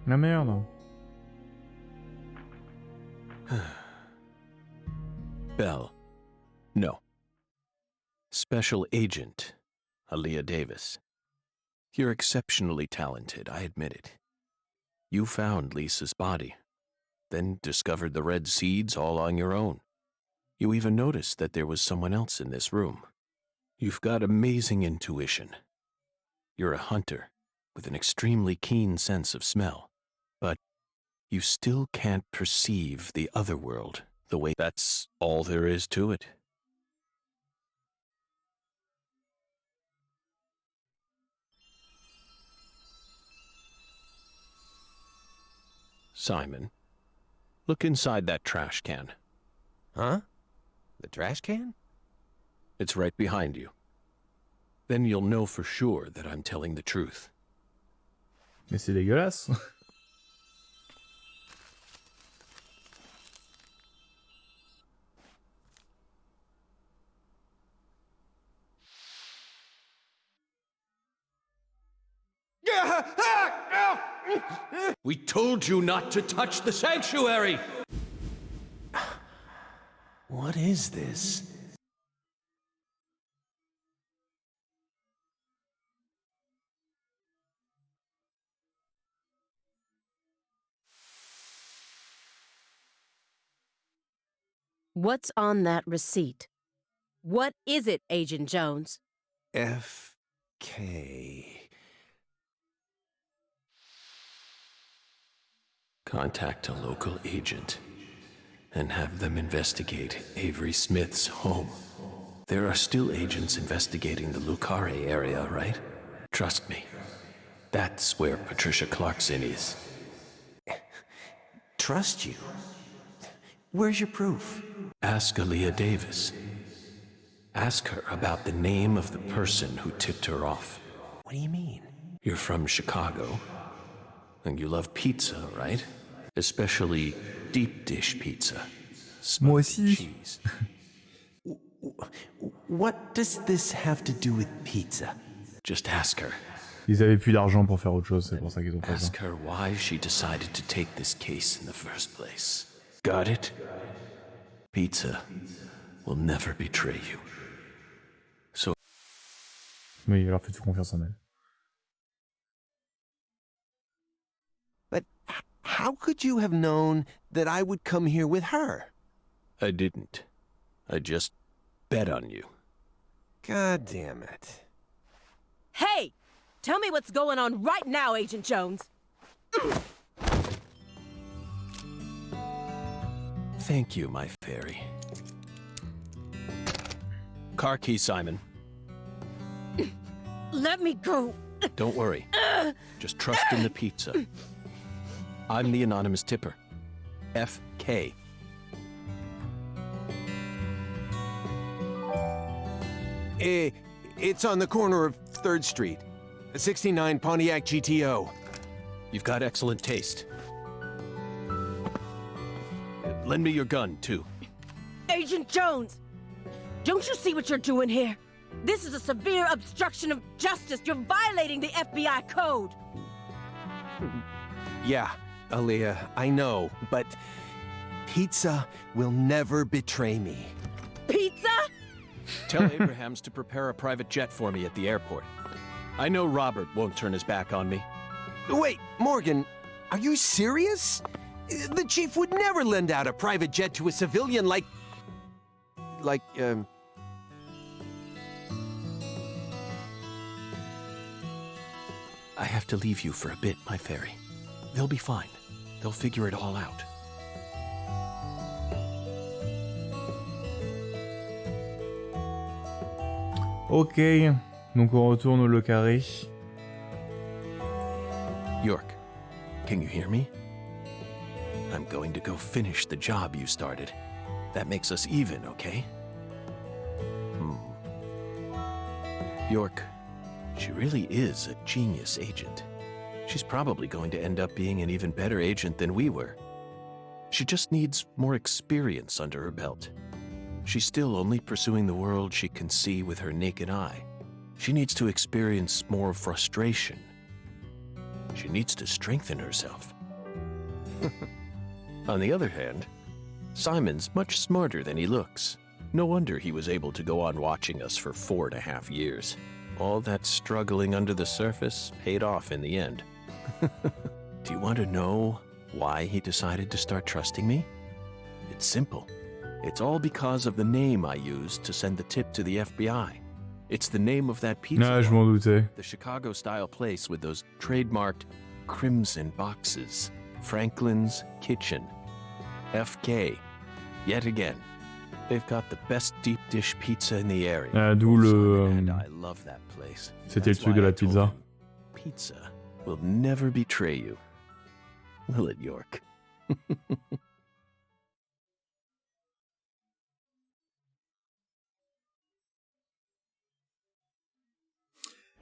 La merde. Bell. No. Special Agent Aaliyah Davis. You're exceptionally talented, I admit it. You found Lisa's body, then discovered the red seeds all on your own. You even noticed that there was someone else in this room. You've got amazing intuition. You're a hunter with an extremely keen sense of smell, but you still can't perceive the other world the way. That's all there is to it. Simon, look inside that trash can. Huh? The trash can? It's right behind you. Then you'll know for sure that I'm telling the truth. Mais c'est dégueulasse. We told you not to touch the sanctuary! What is this? What's on that receipt? What is it, Agent Jones? F.K. Contact a local agent and have them investigate Avery Smith's home. There are still agents investigating the Lucare area, right? Trust me. That's where Patricia Clarkson is. Trust you? Where's your proof? Ask Aaliyah Davis. Ask her about the name of the person who tipped her off. What do you mean? You're from Chicago, and you love pizza, right? Especially deep dish pizza. Moi Smothered aussi. cheese. What does this have to do with pizza? Just ask her. Ils avaient plus d'argent pour faire autre chose, c'est pour ça qu'ils ont fait ça. Ask her why she decided to take this case in the first place. Got it? Pizza will never betray you. So Oui, alors fais-tu confiance en elle. But how could you have known that I would come here with her? I didn't. I just bet on you. God damn it. Hey! Tell me what's going on right now, Agent Jones. Thank you, my fairy. Car key, Simon. Let me go. Don't worry. Just trust in the pizza. I'm the anonymous tipper. FK. It's on the corner of 3rd Street. 69 Pontiac GTO. You've got excellent taste. Lend me your gun, too. Agent Jones! Don't you see what you're doing here? This is a severe obstruction of justice. You're violating the FBI code. Yeah, Aaliyah, I know, but pizza will never betray me. Pizza? Tell Abrahams to prepare a private jet for me at the airport. I know Robert won't turn his back on me. Wait, Morgan, are you serious? The chief would never lend out a private jet to a civilian like, I have to leave you for a bit, my fairy. They'll be fine. They'll figure it all out. Ok, donc on retourne au Le Carré. York, can you hear me? I'm going to go finish the job you started. That makes us even, okay? York, she really is a genius agent. She's probably going to end up being an even better agent than we were. She just needs more experience under her belt. She's still only pursuing the world she can see with her naked eye. She needs to experience more frustration. She needs to strengthen herself. On the other hand, Simon's much smarter than he looks. No wonder he was able to go on watching us for 4.5 years. All that struggling under the surface paid off in the end. Do you want to know why he decided to start trusting me? It's simple. It's all because of the name I used to send the tip to the FBI. It's the name of that pizza Ah, je m'en doutais. the Chicago-style place with those trademarked crimson boxes. Franklin's Kitchen. FK. Yet again. They've got the best deep dish pizza in the area. Ah, d'où le... And I love that place. C'était le That's truc why de I la told pizza. him, Pizza will never betray you. Will it, York?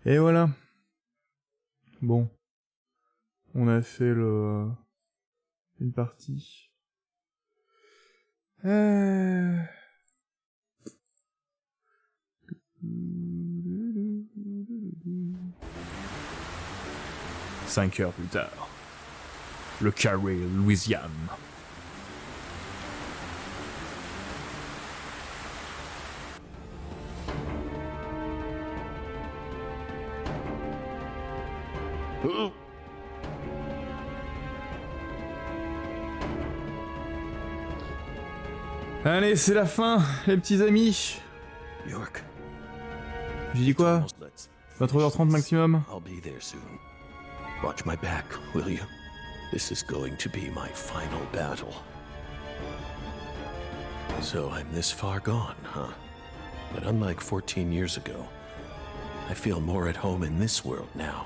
Et voilà. Bon. On a fait une partie. 5 heures plus tard. Le carré Louisiane. Allez, c'est la fin, les petits amis. York. J'ai dit quoi? 23h30 maximum. I'll be there soon. Watch my back, will you? This is going to be my final battle. So I'm this far gone, huh? But unlike 14 years ago, I feel more at home in this world now.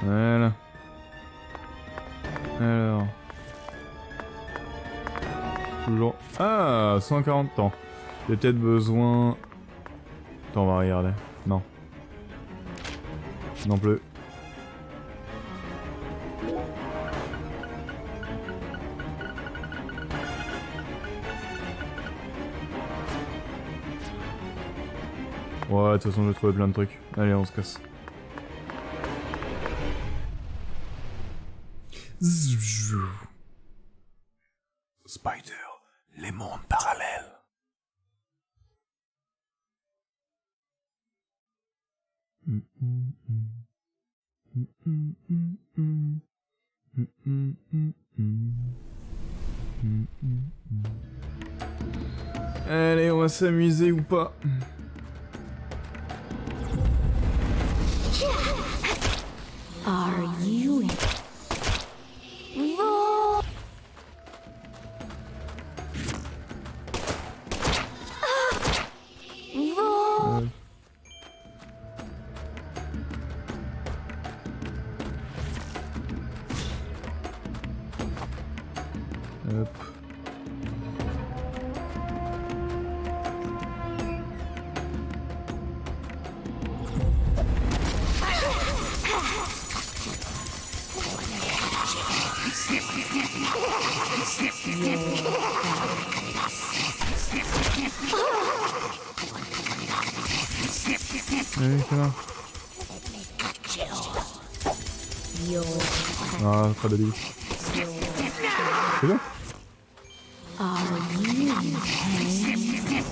Voilà. Alors. Toujours. Ah, 140 ans. J'ai peut-être besoin... Attends, on va regarder. Non. Non plus. Ouais, de toute façon, j'ai trouvé plein de trucs. Allez, on se casse. Spider, les mondes parallèles. Allez, on va s'amuser ou pas? Are you Hop. Allez, c'est là. Ah, pas de vie. C'est bon?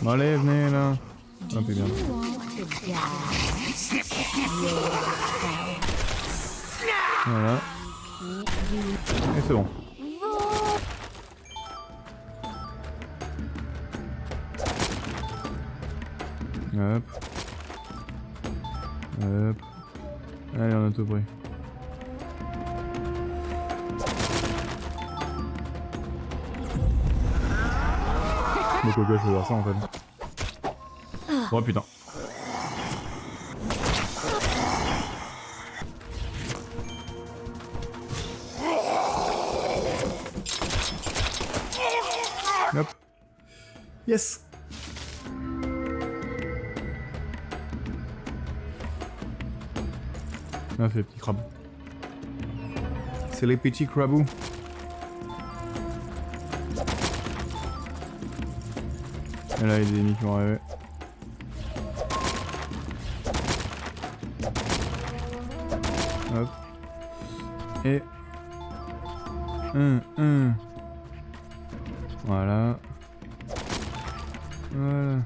Bon, allez, venez là. Un peu bien. Voilà. Et c'est bon. Hop. Hop. Allez, on a tout pris. Donc ok, je vais faire ça en fait. Oh putain. Hop. Yes. Ah, c'est les petits crabes. C'est les petits crabous. Et là, il y a des ennemis qui vont arriver. Hop. Et... Voilà. Voilà.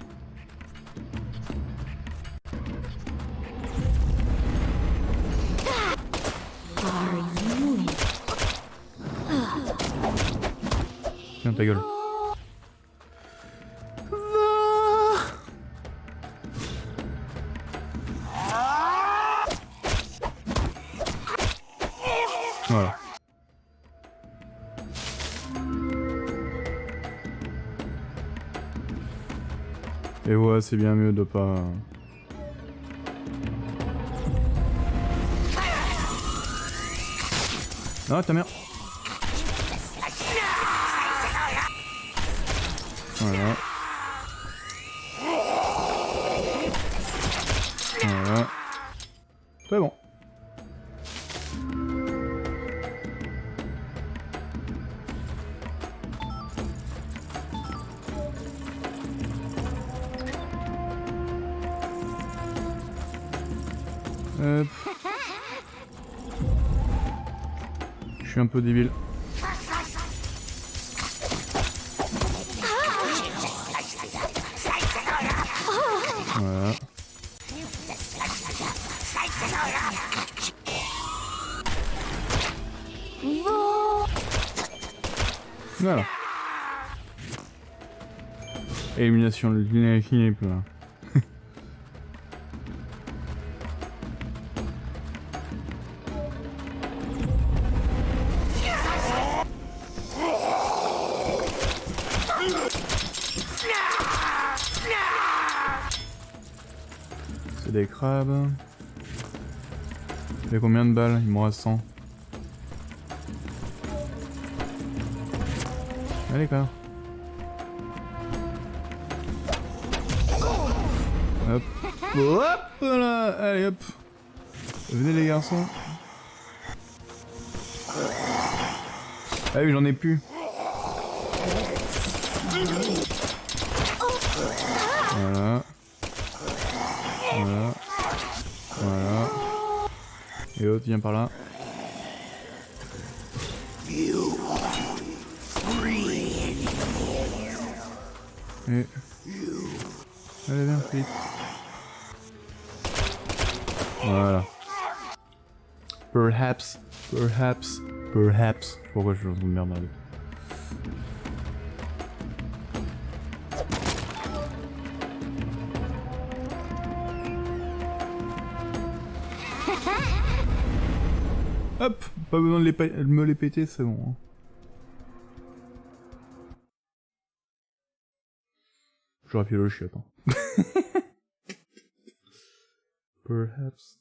Tiens ta gueule. Voilà. Et ouais, c'est bien mieux de pas... Ah, ta mère. Voilà. Voilà. C'est bon. Hop. Je suis un peu débile. Voilà. Voilà. Élimination, le dîner est plein. C'est des crabes. Il y a combien de balles? Il m'en reste 100. Allez, quoi. Hop. Hop là. Allez, hop. Venez, les garçons. Ah oui, j'en ai plus. Voilà. Voilà. Voilà. Et l'autre vient par là. Et... Allez, viens, vite. Voilà. Perhaps. Pourquoi je suis dans une merde là? Hop, pas besoin de me les péter, c'est bon. Hein. J'aurais pu le chiotte. Hein. Perhaps.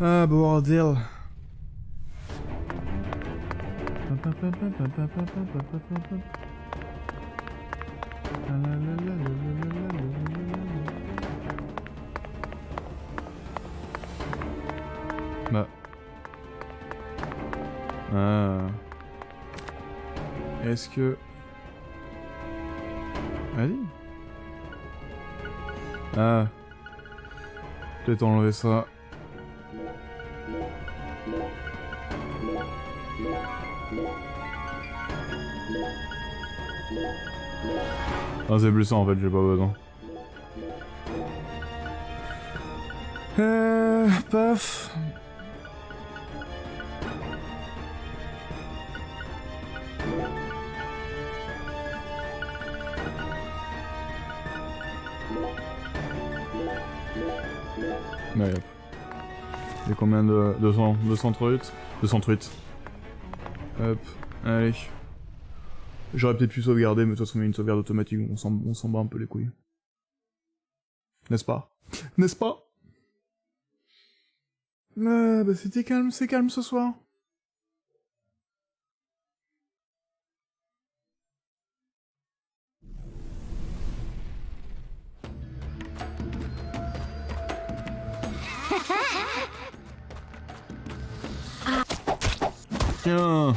Ah, bordel. Bah. Ah. Est-ce que... Vas-y. Ah. Peut-être enlever ça. Ah, c'est plus ça en fait, j'ai pas besoin. Paf. Ouais, hop. Il y a combien de... 200 trucs 200 trucs. Hop, allez. J'aurais peut-être pu sauvegarder, mais de toute façon il y a une sauvegarde automatique, on s'en bat un peu les couilles. N'est-ce pas? N'est-ce pas? Bah c'était calme, c'est calme ce soir. Tiens.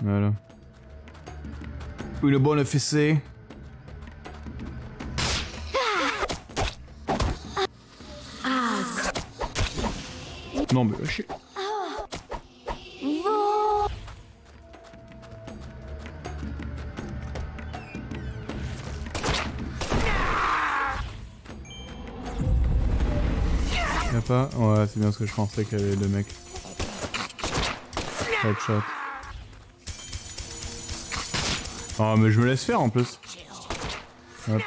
Voilà. Une bonne fessée. Non mais lâchez. Y'a pas? Ouais, c'est bien ce que je pensais qu'il y avait deux mecs. Headshot. Ah mais je me laisse faire en plus. Hop.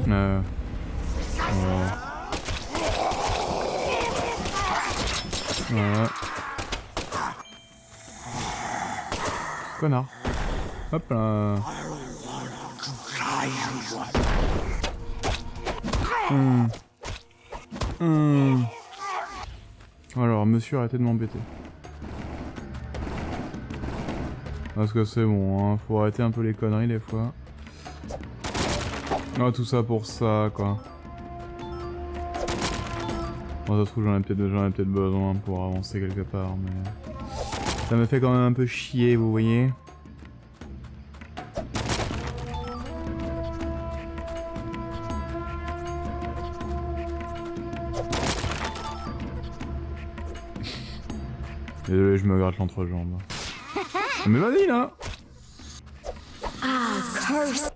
Voilà. Voilà. Connard. Hop là. Alors, monsieur, arrêtez de m'embêter. Parce que c'est bon, hein. Faut arrêter un peu les conneries des fois. Ah, tout ça pour ça, quoi. Bon, ça se trouve, j'en ai peut-être besoin pour avancer quelque part, mais... Ça me fait quand même un peu chier, vous voyez. Désolé, je me gratte l'entrejambe. Mais vas-y, là! Ah, curse.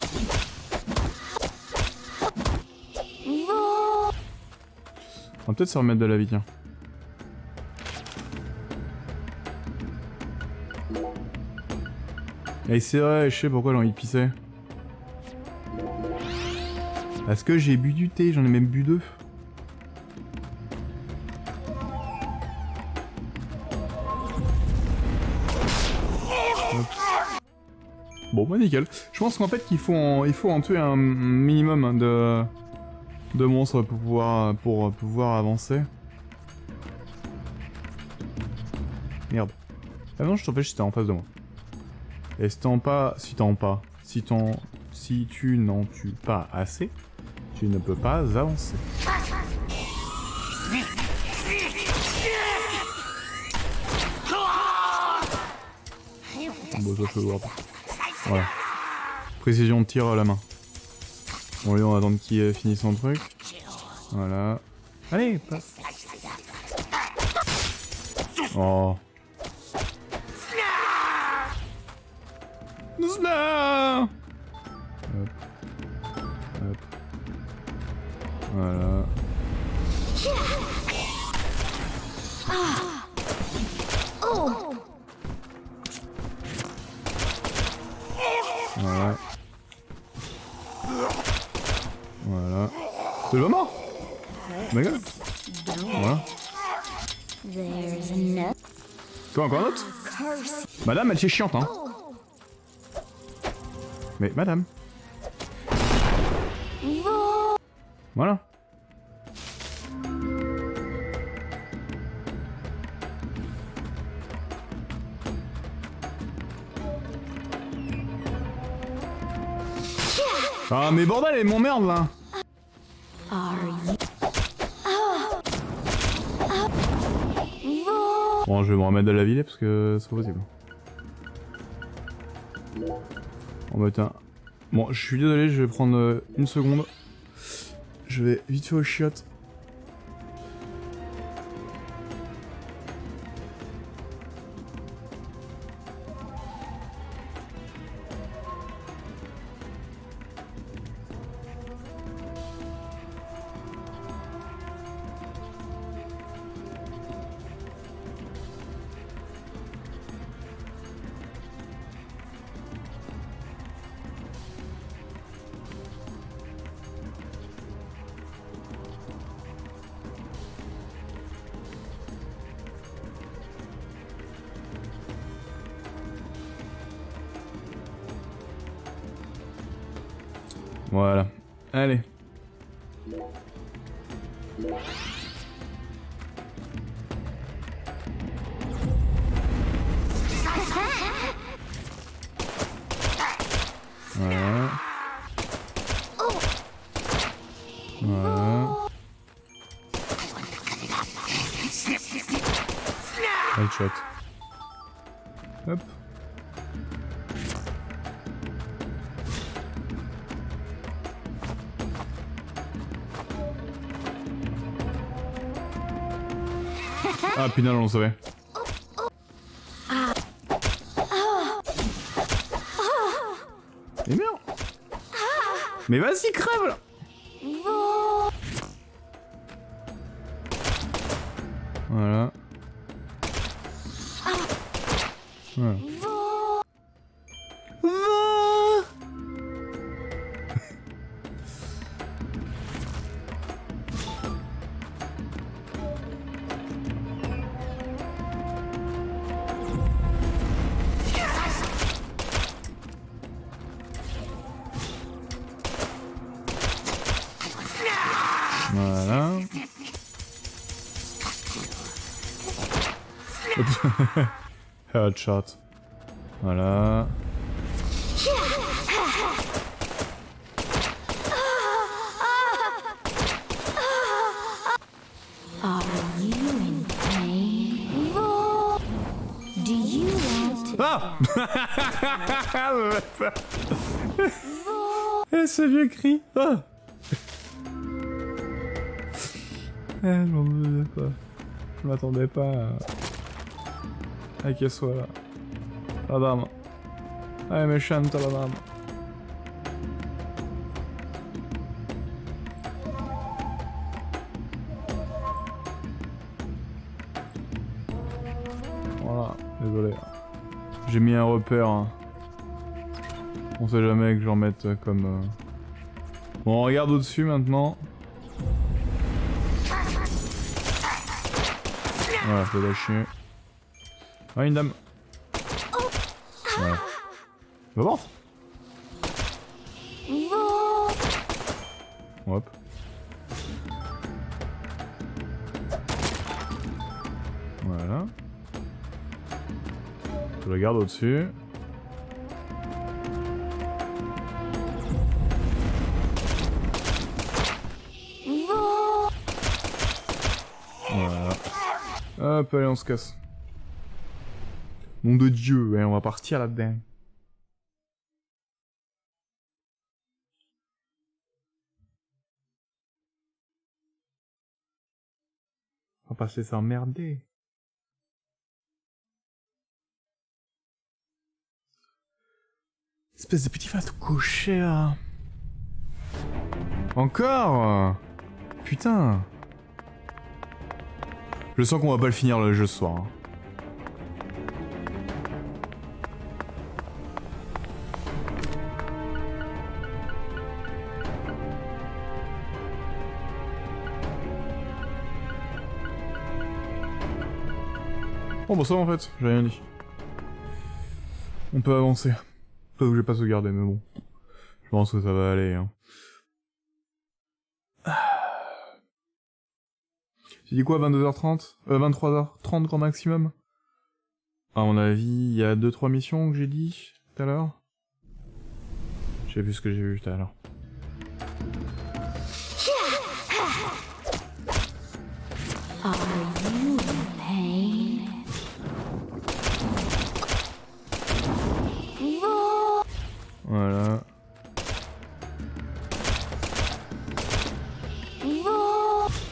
On va peut-être se remettre de la vie, tiens. Et c'est vrai, je sais pourquoi j'ai envie de pisser. Parce que j'ai bu du thé, j'en ai même bu 2. Bon bah nickel. Je pense qu'en fait il faut en tuer un minimum hein, de monstres pour pouvoir avancer. Merde. Ah non, je t'empêche si t'es en face de moi. Et si tu n'en tues pas assez, tu ne peux pas avancer. Bon, ça je peux voir pas. Voilà. Précision de tir à la main. Bon, lui, on va attendre qu'il finisse son truc. Voilà. Allez, passe. Oh. Hop. Hop. Voilà. Voilà. Voilà. C'est le mort. Oh my god. Voilà. Quoi, encore un autre? Madame, elle c'est chiante, hein. Mais madame. Voilà. Ah mais bordel, elle m'emmerde là. Bon, je vais me remettre de la ville parce que c'est pas possible. Oh bah tiens. Bon, je suis désolé, je vais prendre une seconde. Je vais vite fait aux chiottes. Voilà. Allez. Voilà. Voilà. Headshot. Hop. Ah putain, on le savait. Mais merde. Mais vas-y, crève là. Voilà. Voilà. Voilà. Headshot. Voilà. Eh, ce vieux cri. Ah. Eh, j'en veux pas. Je m'attendais pas à qu'elle soit là. La dame. Elle est méchante, la dame. Voilà, désolé. J'ai mis un repère. Hein. On sait jamais que j'en mette comme... Bon, on regarde au-dessus maintenant. Voilà, faut lâcher. Ah, une dame. Voilà. Va voir. Hop. Voilà. Je la garde au-dessus. Voilà. Hop, allez, on se casse. Nom de Dieu, ouais, on va partir là-dedans. On va pas se laisser emmerder. Espèce de petit fat cocher là. Encore. Putain. Je sens qu'on va pas le finir le jeu ce soir. Hein. Oh bah ça en fait, j'ai rien dit. On peut avancer. Pas que j'ai pas sauvegardé, mais bon. Je pense que ça va aller. Hein. J'ai dit quoi, 22h30 23h30 grand maximum. À mon avis, il y a 2-3 missions que j'ai dit tout à l'heure. J'ai vu ce que j'ai vu tout à l'heure. Voilà.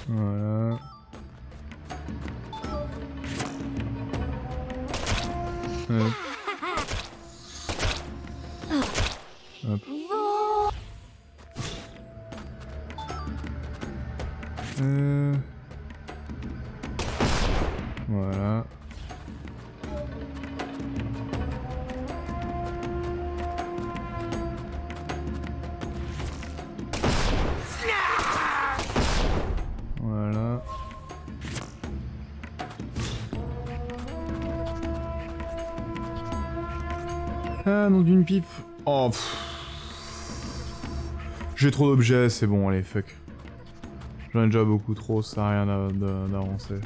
Voilà. Hop. Hop. Voilà. Voilà. Ah, nom d'une pipe. Oh, j'ai trop d'objets, c'est bon, allez, fuck. J'en ai déjà beaucoup trop, ça sert à rien d'avancer.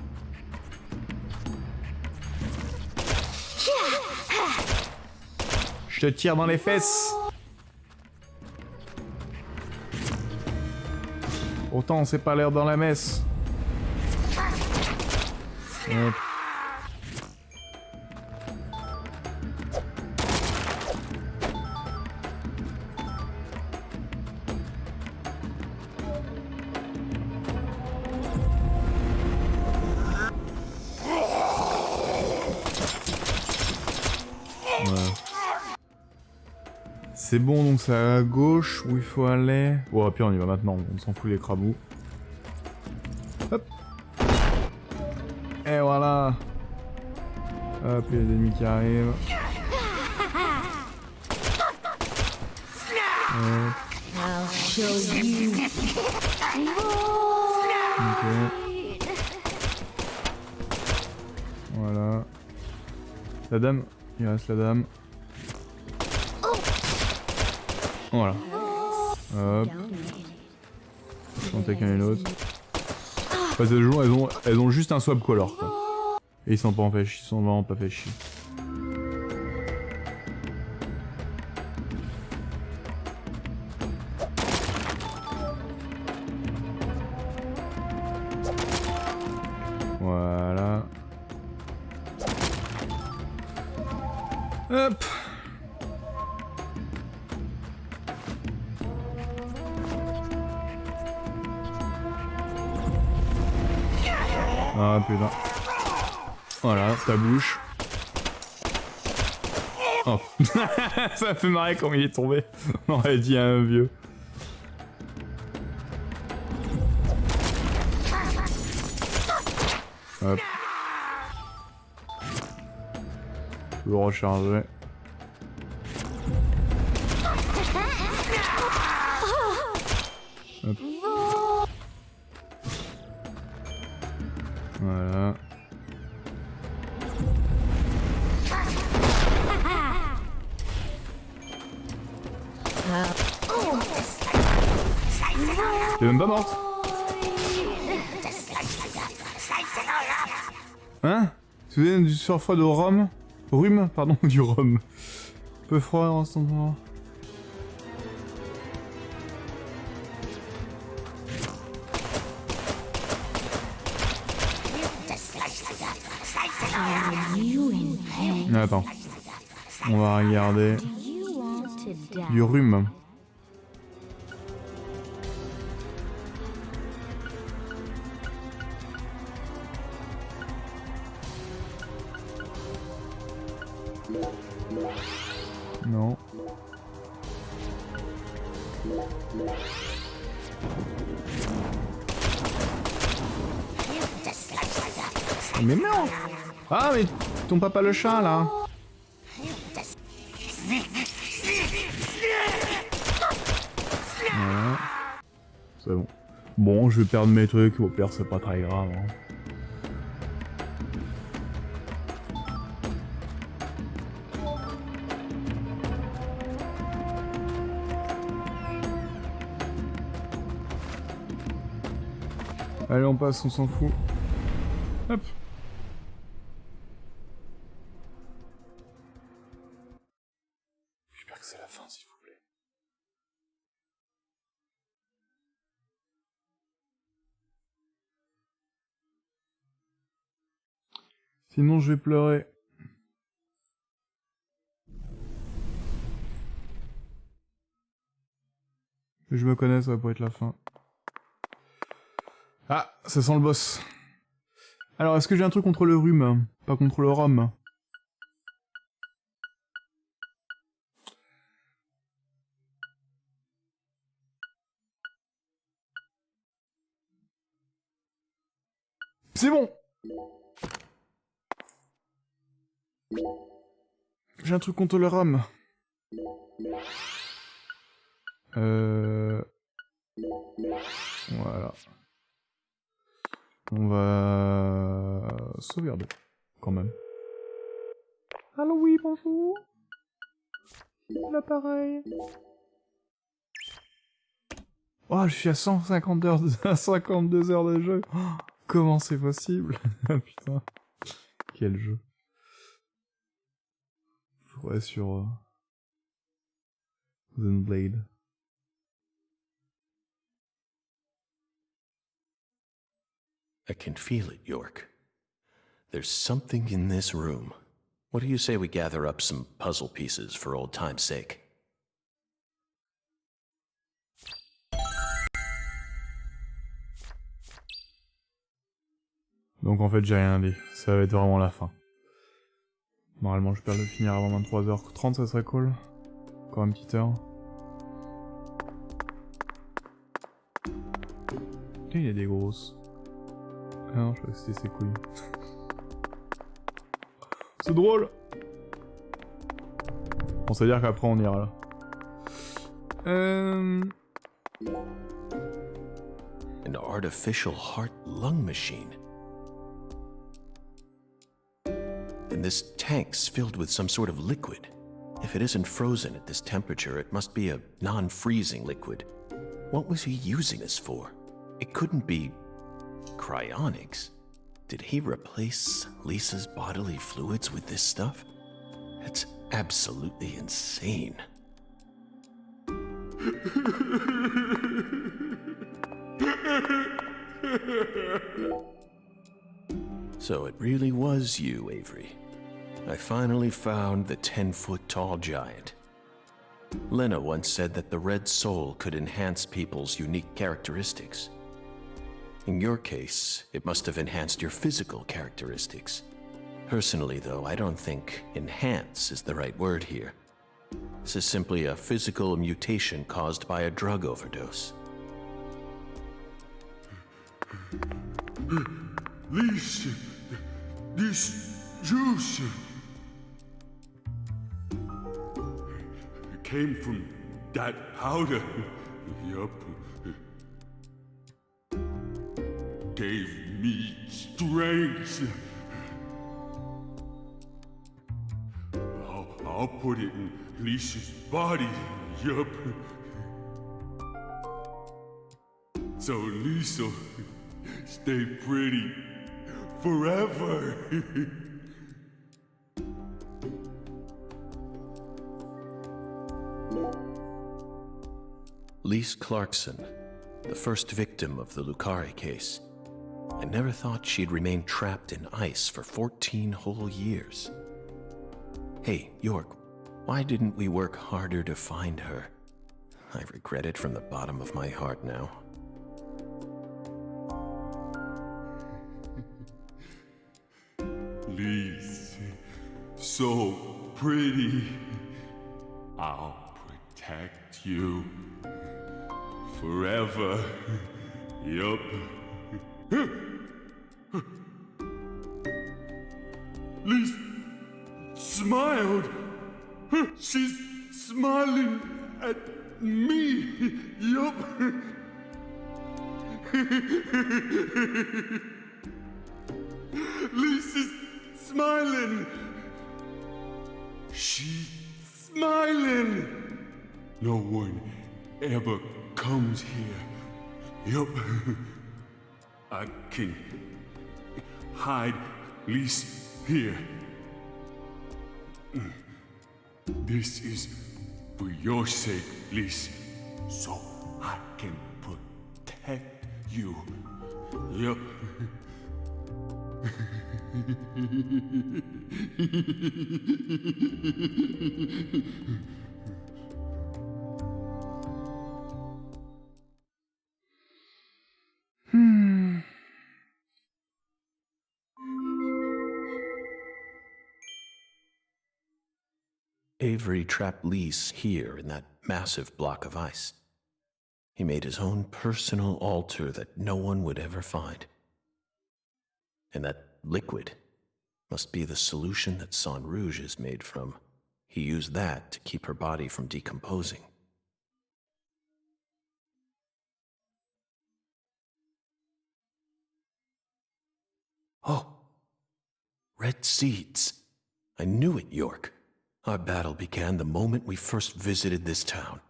Je te tire dans les fesses. Autant c'est pas l'air dans la messe. Hop. C'est bon, donc c'est à gauche où il faut aller. Bon, puis on y va maintenant, on s'en fout les crabous. Hop. Et voilà. Hop, il y a des ennemis qui arrivent. Ok. Voilà. La dame. Il reste la dame. Voilà. Hop. On taquine une autre. Enfin, ces gens, elles ont juste un swap color, quoi. Et ils sont pas en fait chier, ils sont vraiment pas fait chier. Voilà. Hop. Ah putain. Voilà, ta bouche. Oh. Ça a fait marrer quand il est tombé. On aurait dit un vieux. Hop. Je le recharger. Hop. Voilà. T'es même pas morte. Hein? Tu vous du surfroid de rhum? Rhume? Pardon, du rhum. Peu froid en ce moment. Attends. On va regarder. Du rhume. Non. Mais non! Ah mais ton papa le chat là! Voilà. C'est bon. Bon, je vais perdre mes trucs, au pire c'est pas très grave. Hein. Allez, on passe, on s'en fout. Hop. J'espère que c'est la fin, s'il vous plaît. Sinon, je vais pleurer. Je me connais, ça va pas être la fin. Ah, ça sent le boss. Alors, est-ce que j'ai un truc contre le rhume? Pas contre le rhum? C'est bon! J'ai un truc contre le rhum. Voilà. On va sauvegarder, quand même. Allô, oui, bonjour. L'appareil. Oh, je suis à 150 heures à 52 heures de jeu. Oh, comment c'est possible? Putain. Quel jeu. Faudrait sur Zenblade. I can feel it, York. There's something in this room. What do you say we gather up some puzzle pieces for old time's sake? Donc en fait j'ai rien dit, ça va être vraiment la fin. Normalement je peux le finir avant 23h30, ça serait cool. Encore une petite heure. Putain, il y a des grosses. Ah non, je crois que c'était ses couilles. C'est drôle. Bon, ça veut dire qu'après on ira là. An artificial heart-lung machine. And this tank's filled with some sort of liquid. If it isn't frozen at this temperature, it must be a non-freezing liquid. What was he using this for? It couldn't be cryonics. Did he replace Lisa's bodily fluids with this stuff? That's absolutely insane. So it really was you, Avery. I finally found the 10-foot-tall giant. Lena once said that the red soul could enhance people's unique characteristics. In your case, it must have enhanced your physical characteristics. Personally, though, I don't think enhance is the right word here. This is simply a physical mutation caused by a drug overdose. This juice came from that powder. Yup. Gave me strength. I'll put it in Lisa's body. Yup. So Lisa stay pretty forever. Lise Clarkson, the first victim of the Lucari case. I never thought she'd remain trapped in ice for 14 whole years. Hey, York, why didn't we work harder to find her? I regret it from the bottom of my heart now. Lise, so pretty. I'll protect you forever. Yup. Lise smiled. She's smiling at me. Yup. Lisa's smiling. She's smiling. No one ever comes here. Yup. I can hide Lisa here. This is for your sake, Lisa, so I can protect you. Yup. Avery trapped Lise here in that massive block of ice. He made his own personal altar that no one would ever find. And that liquid must be the solution that Sang Rouge is made from. He used that to keep her body from decomposing. Oh, red seeds. I knew it, York. Our battle began the moment we first visited this town.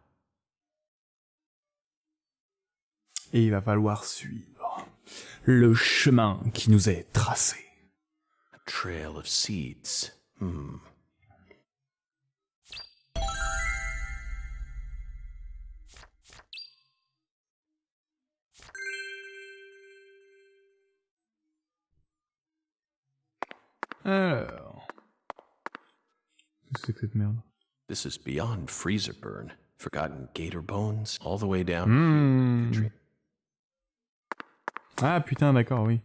Et il va falloir suivre le chemin qui nous est tracé. A trail of seeds. Alors... Qu'est-ce que c'est que cette merde? This is beyond freezer burn. Forgotten gator bones all the way down. Ah putain, d'accord, oui.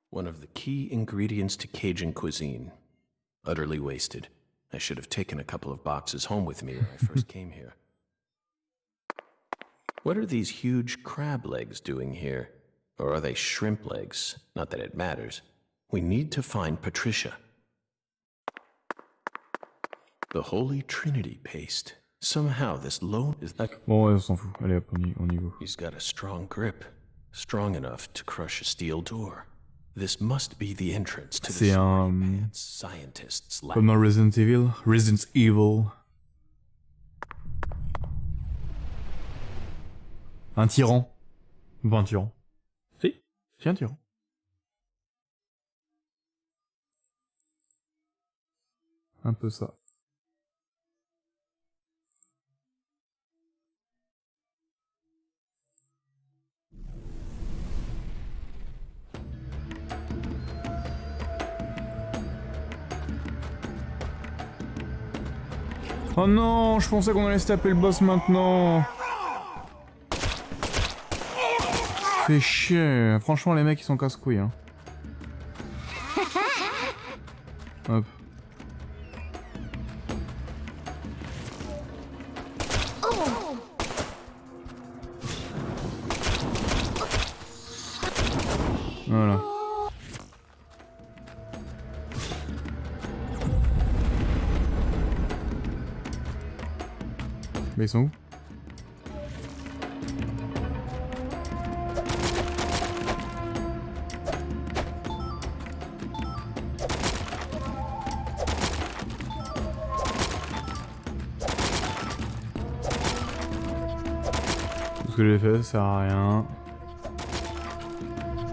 One of the key ingredients to Cajun cuisine. Utterly wasted. I should have taken a couple of boxes home with me when I first came here. What are these huge crab legs doing here? Or are they shrimp legs? Not that it matters. We need to find Patricia. The Holy Trinity paste. Somehow this lone is not... Bon, on s'en fout. Allez hop, on y va. He's got a strong grip. Strong enough to crush a steel door. This must be the entrance to the advanced scientist's lab. Comme dans Resident Evil. Resident Evil. Un tyran. Ou pas un tyran. Si, c'est un tyran. Un peu ça. Oh non, je pensais qu'on allait se taper le boss maintenant. Fait chier. Franchement, les mecs, ils sont casse-couilles. Hein. Hop. Voilà. Mais ils sont où? Tout ce que j'ai fait, ça sert à rien.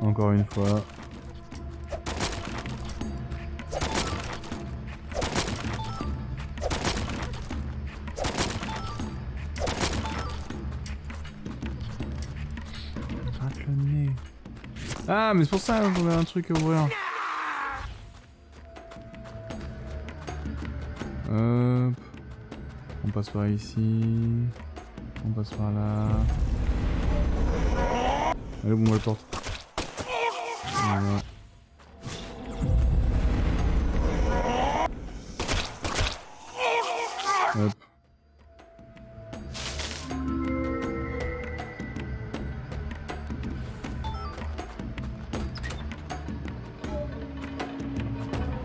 Encore une fois. Rate le nez. Ah, mais c'est pour ça que j'avais un truc à ouvrir. Hop. On passe par ici. On passe par là. Allez, bon, on va le porte. Voilà. Hop.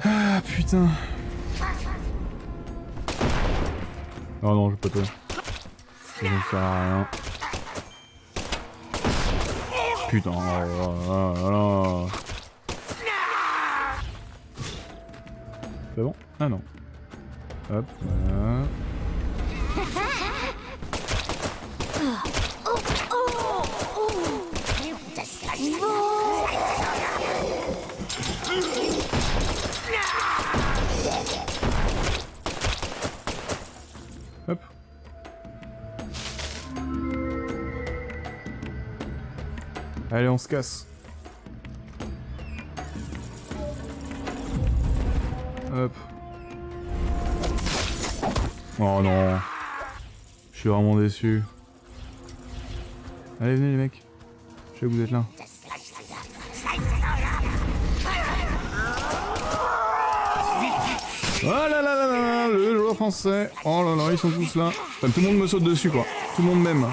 Ah putain. Oh non, je peux pas. Ça ne sert à rien. Putain, oh là là. C'est bon? Ah non. Hop, voilà. Hop. Allez, on se casse. Hop. Oh non. Je suis vraiment déçu. Allez, venez les mecs. Je sais que vous êtes là. Oh là là là là, le joueur français. Oh là là, ils sont tous là. Enfin, tout le monde me saute dessus quoi. Tout le monde m'aime.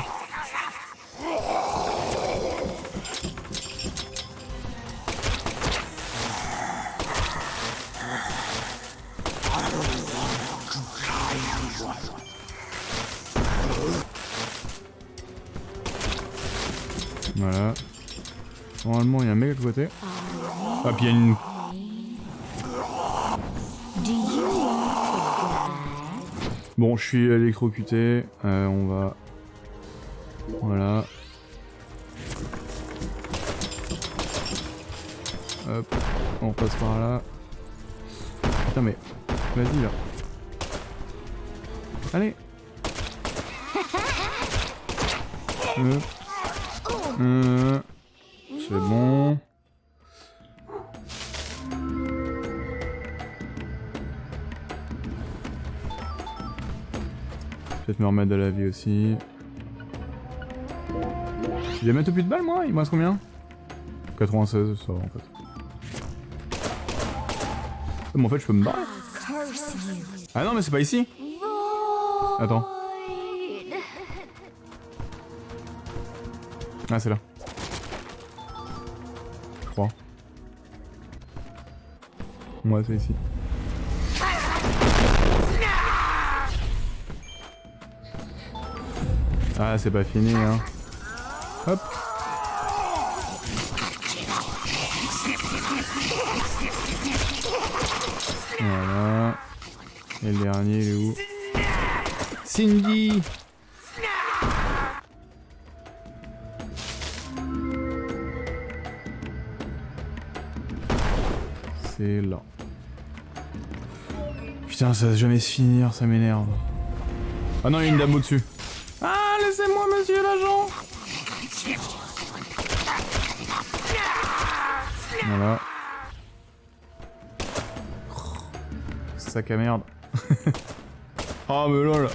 Voilà. Normalement, il y a un mec à côté. Ah, puis il y a une... Bon, je suis électrocuté. On va... Voilà. Hop. On passe par là. Putain, mais... Vas-y, là. Allez. C'est bon. Peut-être me remettre de la vie aussi. Je vais mettre au plus de balles moi, il me reste combien? 96, ça va en fait. Mais en fait je peux me barrer. Ah non mais c'est pas ici. Attends. Ah c'est là. Je crois. Ouais c'est ici. Ah c'est pas fini hein. Hop. Voilà. Et le dernier il est où? Cindy. C'est là. Putain ça va jamais se finir, ça m'énerve. Ah non il y a une dame au-dessus. Ah laissez-moi monsieur l'agent. Voilà. Sac à merde. Ah mais lol.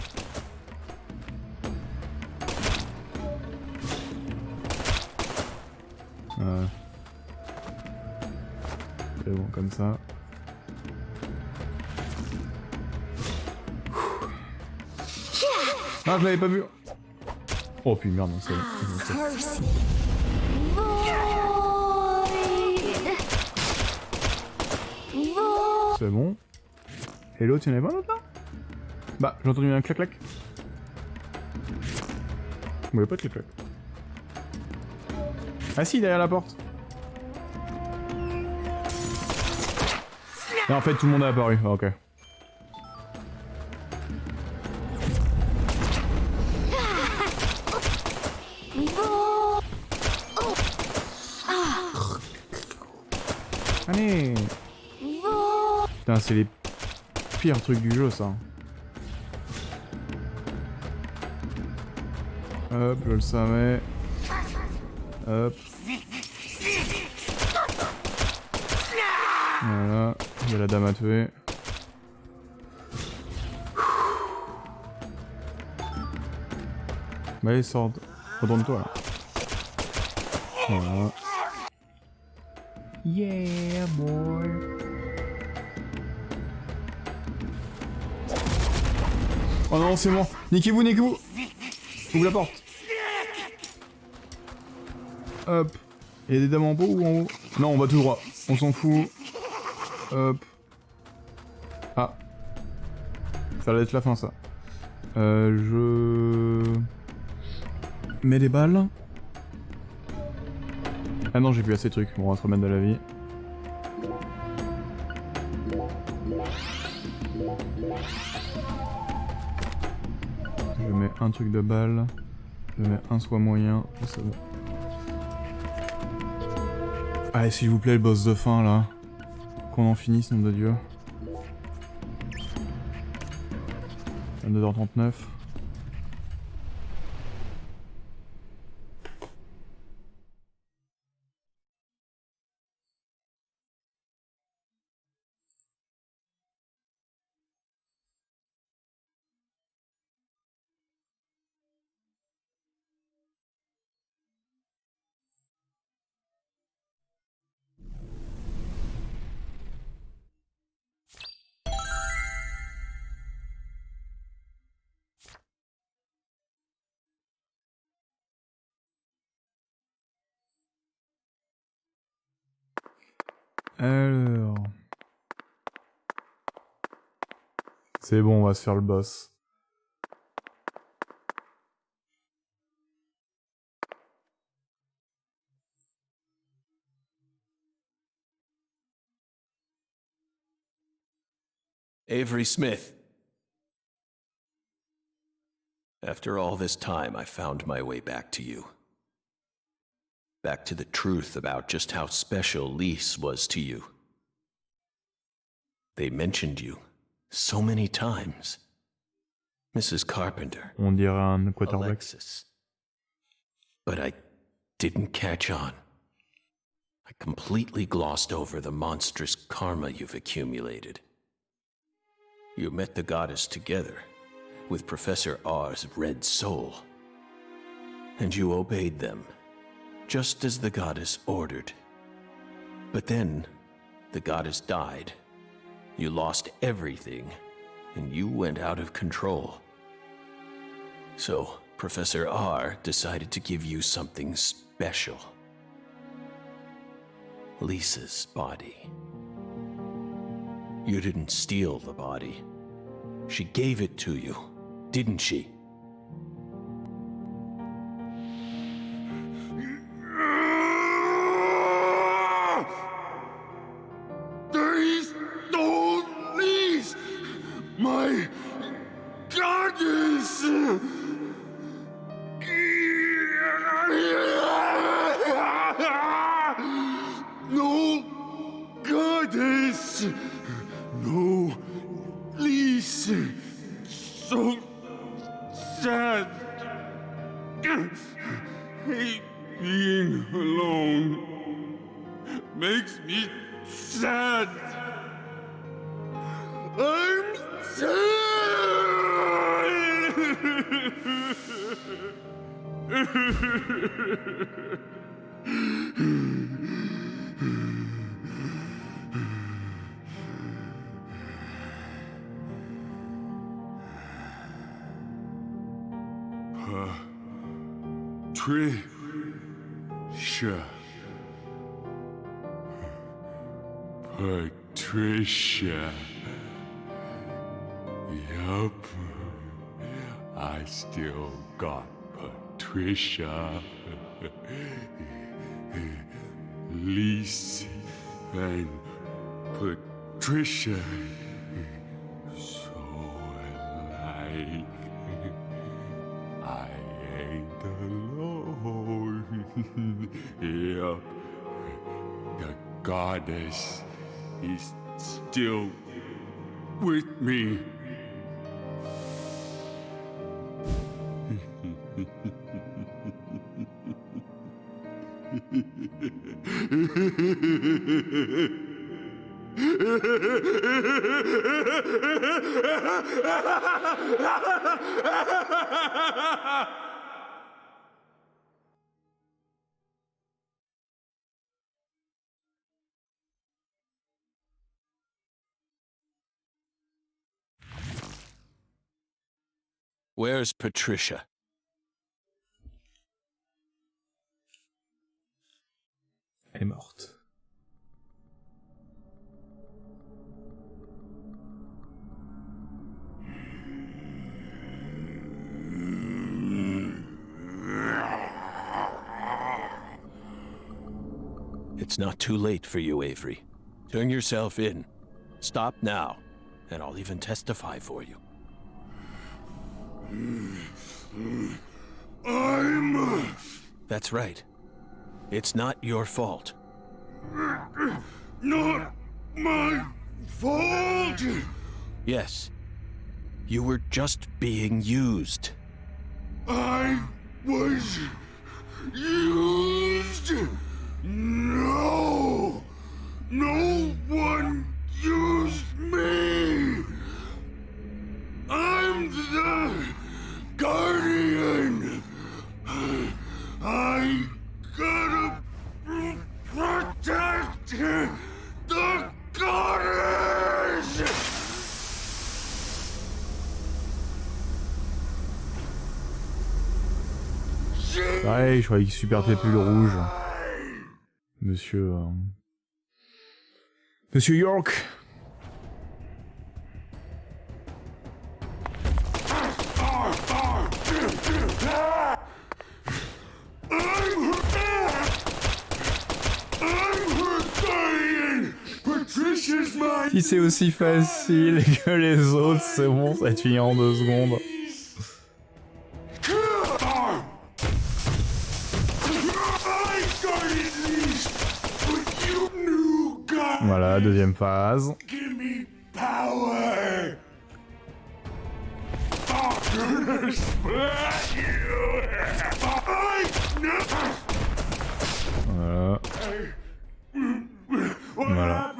C'est bon, comme ça. Ah, je l'avais pas vu. Oh puis merde, non, c'est bon. C'est bon. Et l'autre, il y en avait pas un autre là? Bah, j'ai entendu un clac-clac. Vous voyez pas de clac-clac. Ah si, derrière la porte. Et en fait, tout le monde a apparu. Ah, ok. Allez. Putain, c'est les pires trucs du jeu, ça. Hop, je le savais. Hop. Voilà, il y a la dame à tuer. Bah allez, sors. Retourne-toi là. Voilà. Yeah, boy. Oh non, c'est moi. Niquez-vous, niquez-vous. Ouvre la porte. Hop. Il y a des dames en haut ou en haut? Non, on va tout droit. On s'en fout. Hop. Ah. Ça va être la fin, ça. Je... mets des balles. Ah non, j'ai plus assez de trucs. Bon, on va se remettre de la vie. Je mets un truc de balle. Je mets un soin moyen. C'est bon. Allez, s'il vous plaît, le boss de fin, là. Qu'on en finisse, nom de Dieu. 22h39. Alors... c'est bon, on va se faire le boss. Avery Smith. After all this time, I found my way back to you. Back to the truth about just how special Lise was to you. They mentioned you so many times. Mrs. Carpenter. On dirait un quarterback. Alexis. But I didn't catch on. I completely glossed over the monstrous karma you've accumulated. You met the goddess together with Professor R's red soul. And you obeyed them, just as the goddess ordered. But then, the goddess died. You lost everything, and you went out of control. So, Professor R decided to give you something special. Lisa's body. You didn't steal the body. She gave it to you, didn't she? They stole Lise, my goddess! No goddess! No Lise! So sad! Hate being alone. Makes me sad. I'm sad! Patricia. Yup. I still got Patricia. Lise and Patricia. So alike. I ain't alone. Yup. The goddess is still with me. Where's Patricia? Elle est morte. It's not too late for you, Avery. Turn yourself in. Stop now, and I'll even testify for you. That's right. It's not your fault. Not my fault! Yes. You were just being used. I was used? No! No one used me! I'm the guardian! I gotta protect the goddess! Pareil, je croyais qu'il supportait plus le rouge. Monsieur... Monsieur York. Si c'est aussi facile que les autres, c'est bon, ça va te finir en 2 secondes. Voilà, deuxième phase. Voilà. Voilà.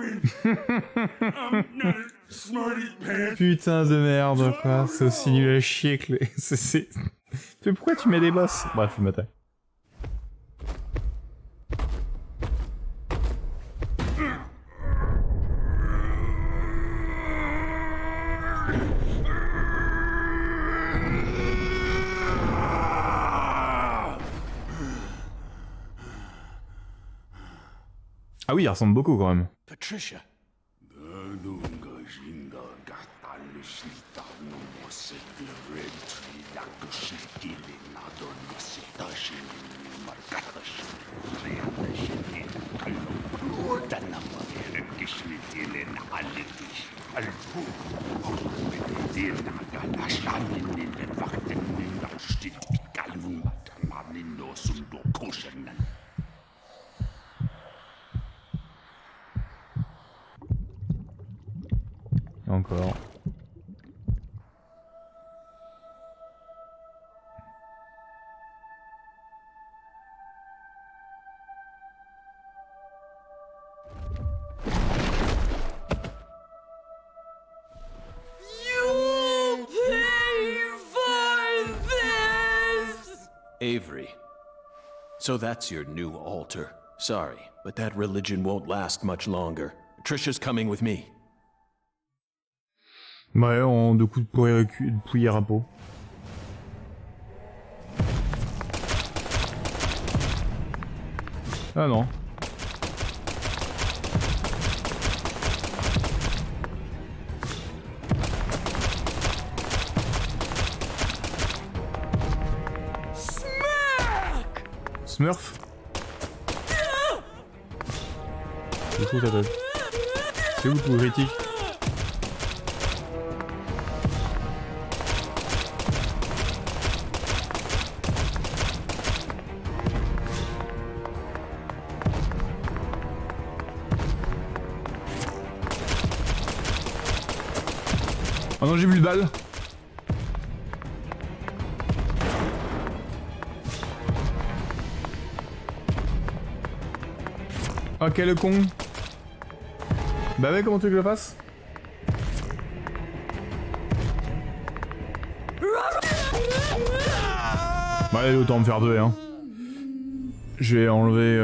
Putain de merde, quoi. C'est aussi nul à chier que les... Mais pourquoi tu mets des boss? Bref, je m'attaque. Ah oui, il ressemble beaucoup quand même. Patricia. Encore. Avery. So that's your new altar. Sorry, but that religion won't last much longer. Trisha's coming with me. Ouais, en 2 coups de pouillère à peau. Ah non. Smurf. C'est tout ta tête. C'est où tout critique? Oh non, j'ai vu le balle. Oh quel con. Bah ouais, comment tu veux que je le fasse? Bah allez, autant me faire 2 hein. Je vais enlever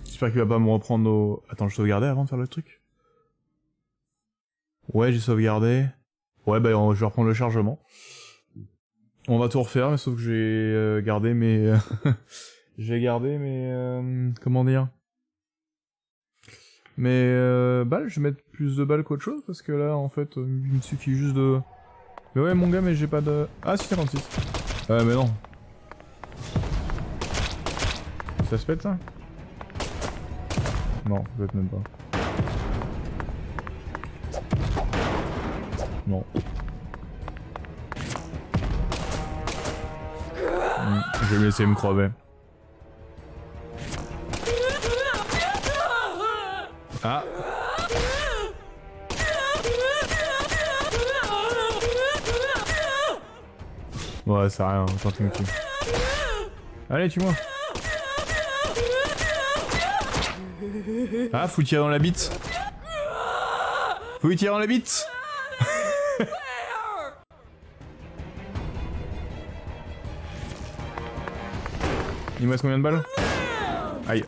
J'espère qu'il va pas me reprendre au... Attends, je sauvegardais avant de faire le truc? Ouais, j'ai sauvegardé. Ouais, bah je vais reprendre le chargement. On va tout refaire, mais sauf que j'ai gardé mes... j'ai gardé mes... comment dire? Mais balles, je vais mettre plus de balles qu'autre chose, parce que là, en fait, il me suffit juste de... Mais ouais, mon gars, mais j'ai pas de... Ah, si, 56. Mais non. Ça se pète, ça? Non, peut-être même pas. Non. Je vais me laisser me crever. Ah. Ouais, c'est rien, tant qu'il me tue. Allez, tue-moi. Ah, faut lui tirer dans la bite. Faut lui tirer dans la bite. Il me reste combien de balles? Aïe.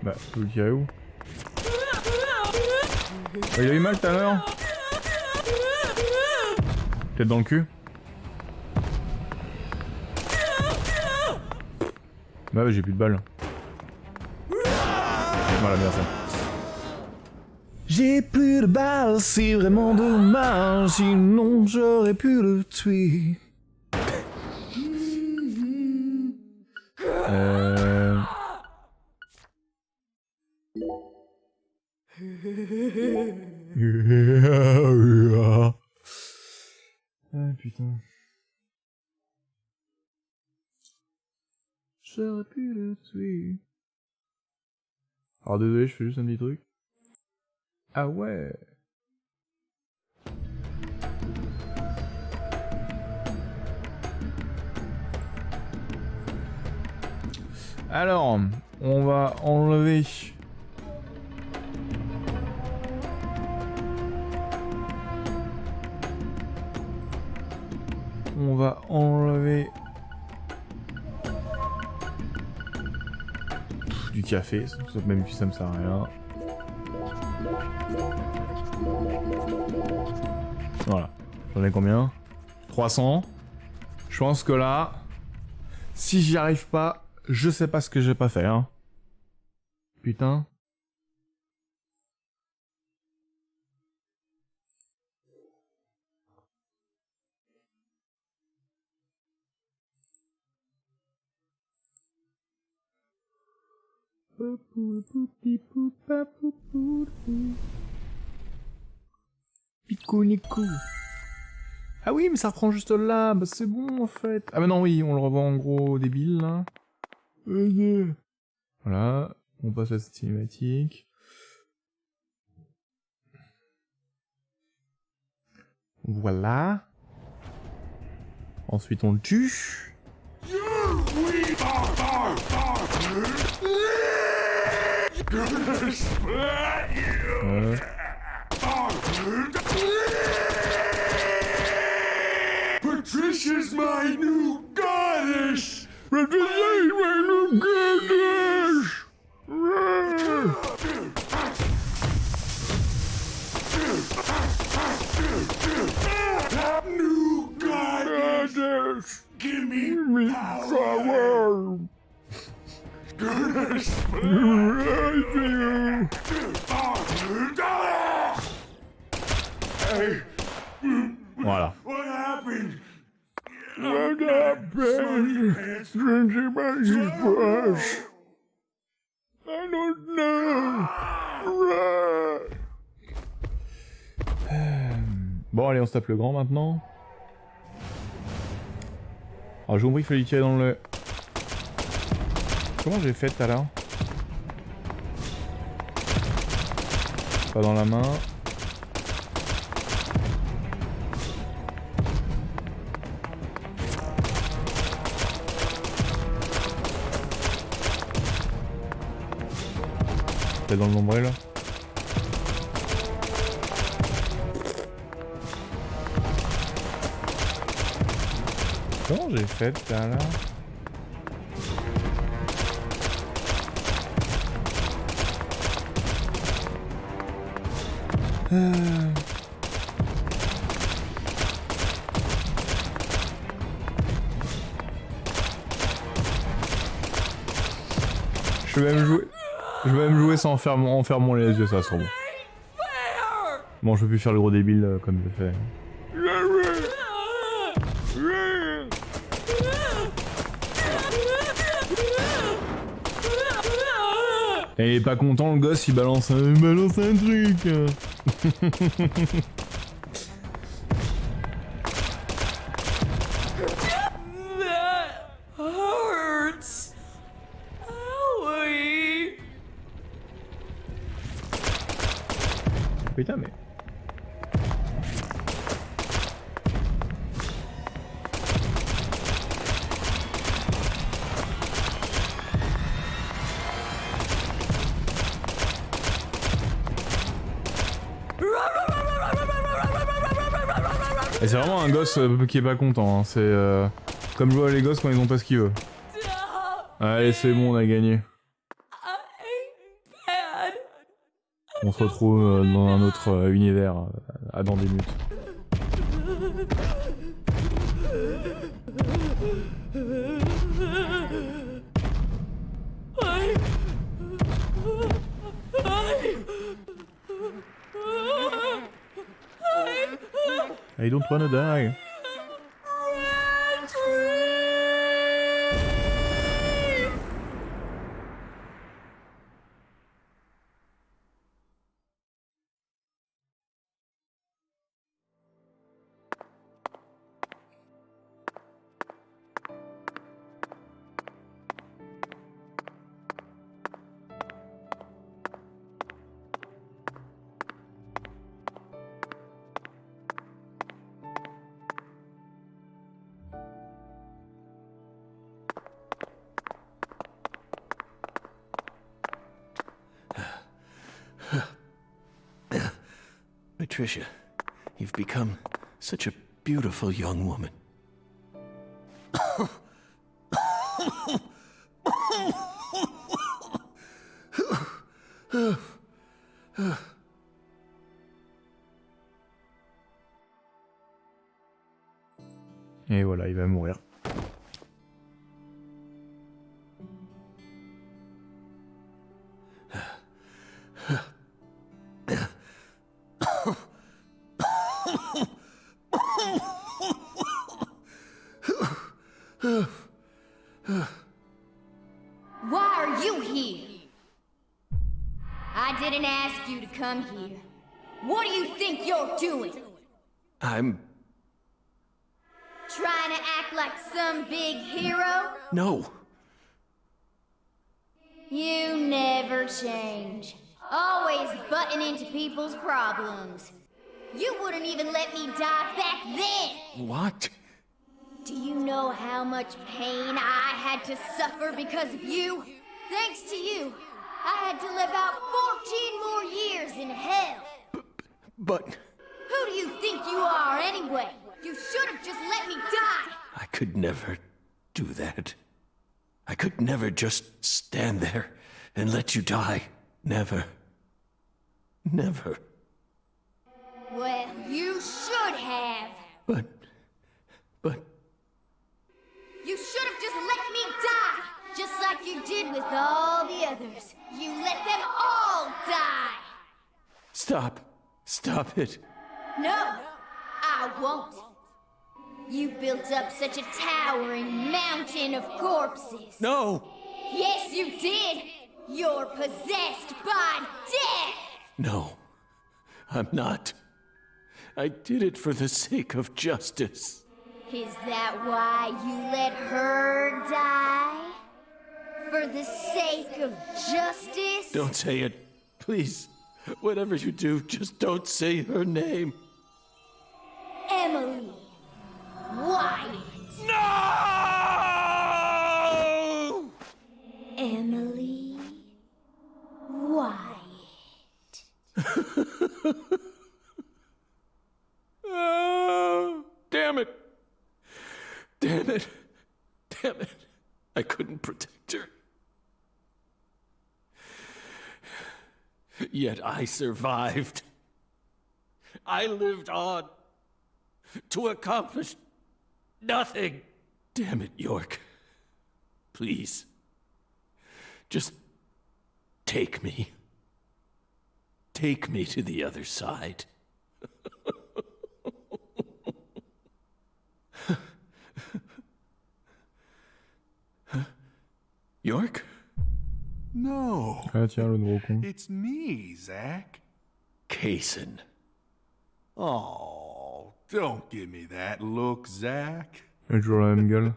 Bah, faut le tirer où? Oh, il a eu mal tout à l'heure. Peut-être dans le cul. Bah ouais, j'ai plus de balles. Voilà, merci. J'ai plus de balles, c'est vraiment dommage, sinon j'aurais pu le tuer. Ah putain. J'aurais pu le tuer. Alors désolé, je fais juste un petit truc. Ah ouais. Alors, on va enlever... On va enlever... du café, même si ça me sert à rien. Voilà. J'en ai combien? 300. Je pense que là, si j'y arrive pas, je sais pas ce que j'ai pas fait, hein. Putain. Pico-nico. Ah oui, mais ça reprend juste là, bah c'est bon en fait. Ah bah non, oui, on le revoit en gros débile là. Voilà, on passe à cette cinématique. Voilà. Ensuite on le tue. gonna splat you! Patricia's my new goddess! Patricia's my new goddess! New goddess! Give me power! Gonna splat you! Hey! Voilà. What happened? What happened? Drinking my brush. I don't know. Bon, allez, on se tape le grand maintenant. Alors, j'ai compris qu'il fallait tirer dans le... Comment j'ai fait tout à l'heure? Pas dans la main. C'est dans le nombril. Comment j'ai fait tout à l'heure? Je vais même jouer sans en fermant les yeux, ça sera bon. Bon, je peux plus faire le gros débile comme je fais. Et il est pas content, le gosse, il balance un truc. Putain, mais... Et c'est vraiment un gosse qui est pas content, hein. C'est comme jouer à les gosses quand ils ont pas ce qu'ils veulent. Allez, c'est bon, on a gagné. On se retrouve dans un autre univers à dans des minutes. I don't wanna die. Patricia, you've become such a beautiful young woman. Et voilà, il va mourir. Why are you here? I didn't ask you to come here. What do you think you're doing? I'm... Trying to act like some big hero? No. You never change. Always butting into people's problems. You wouldn't even let me die back then! What? Do you know how much pain I had to suffer because of you? Thanks to you, I had to live out 14 more years in hell. But Who do you think you are, anyway? You should have just let me die. I could never do that. I could never just stand there and let you die. Never. Never. Well, you should have. But... You should have just let me die, just like you did with all the others. You let them all die. Stop. Stop it. No, I won't. You built up such a towering mountain of corpses. No! Yes, you did. You're possessed by death. No, I'm not. I did it for the sake of justice. Is that why you let her die? For the sake of justice? Don't say it. Please. Whatever you do, just don't say her name. Emily Wyatt. No! Emily Wyatt. Oh, damn it. Damn it. Damn it. I couldn't protect her. Yet I survived. I lived on to accomplish nothing. Damn it, York. Please. Just take me. Take me to the other side. York? No. Ah tiens, le gros con. It's me, Zach. Kaysen. Oh, don't give me that look, Zach. Il a toujours la même gueule.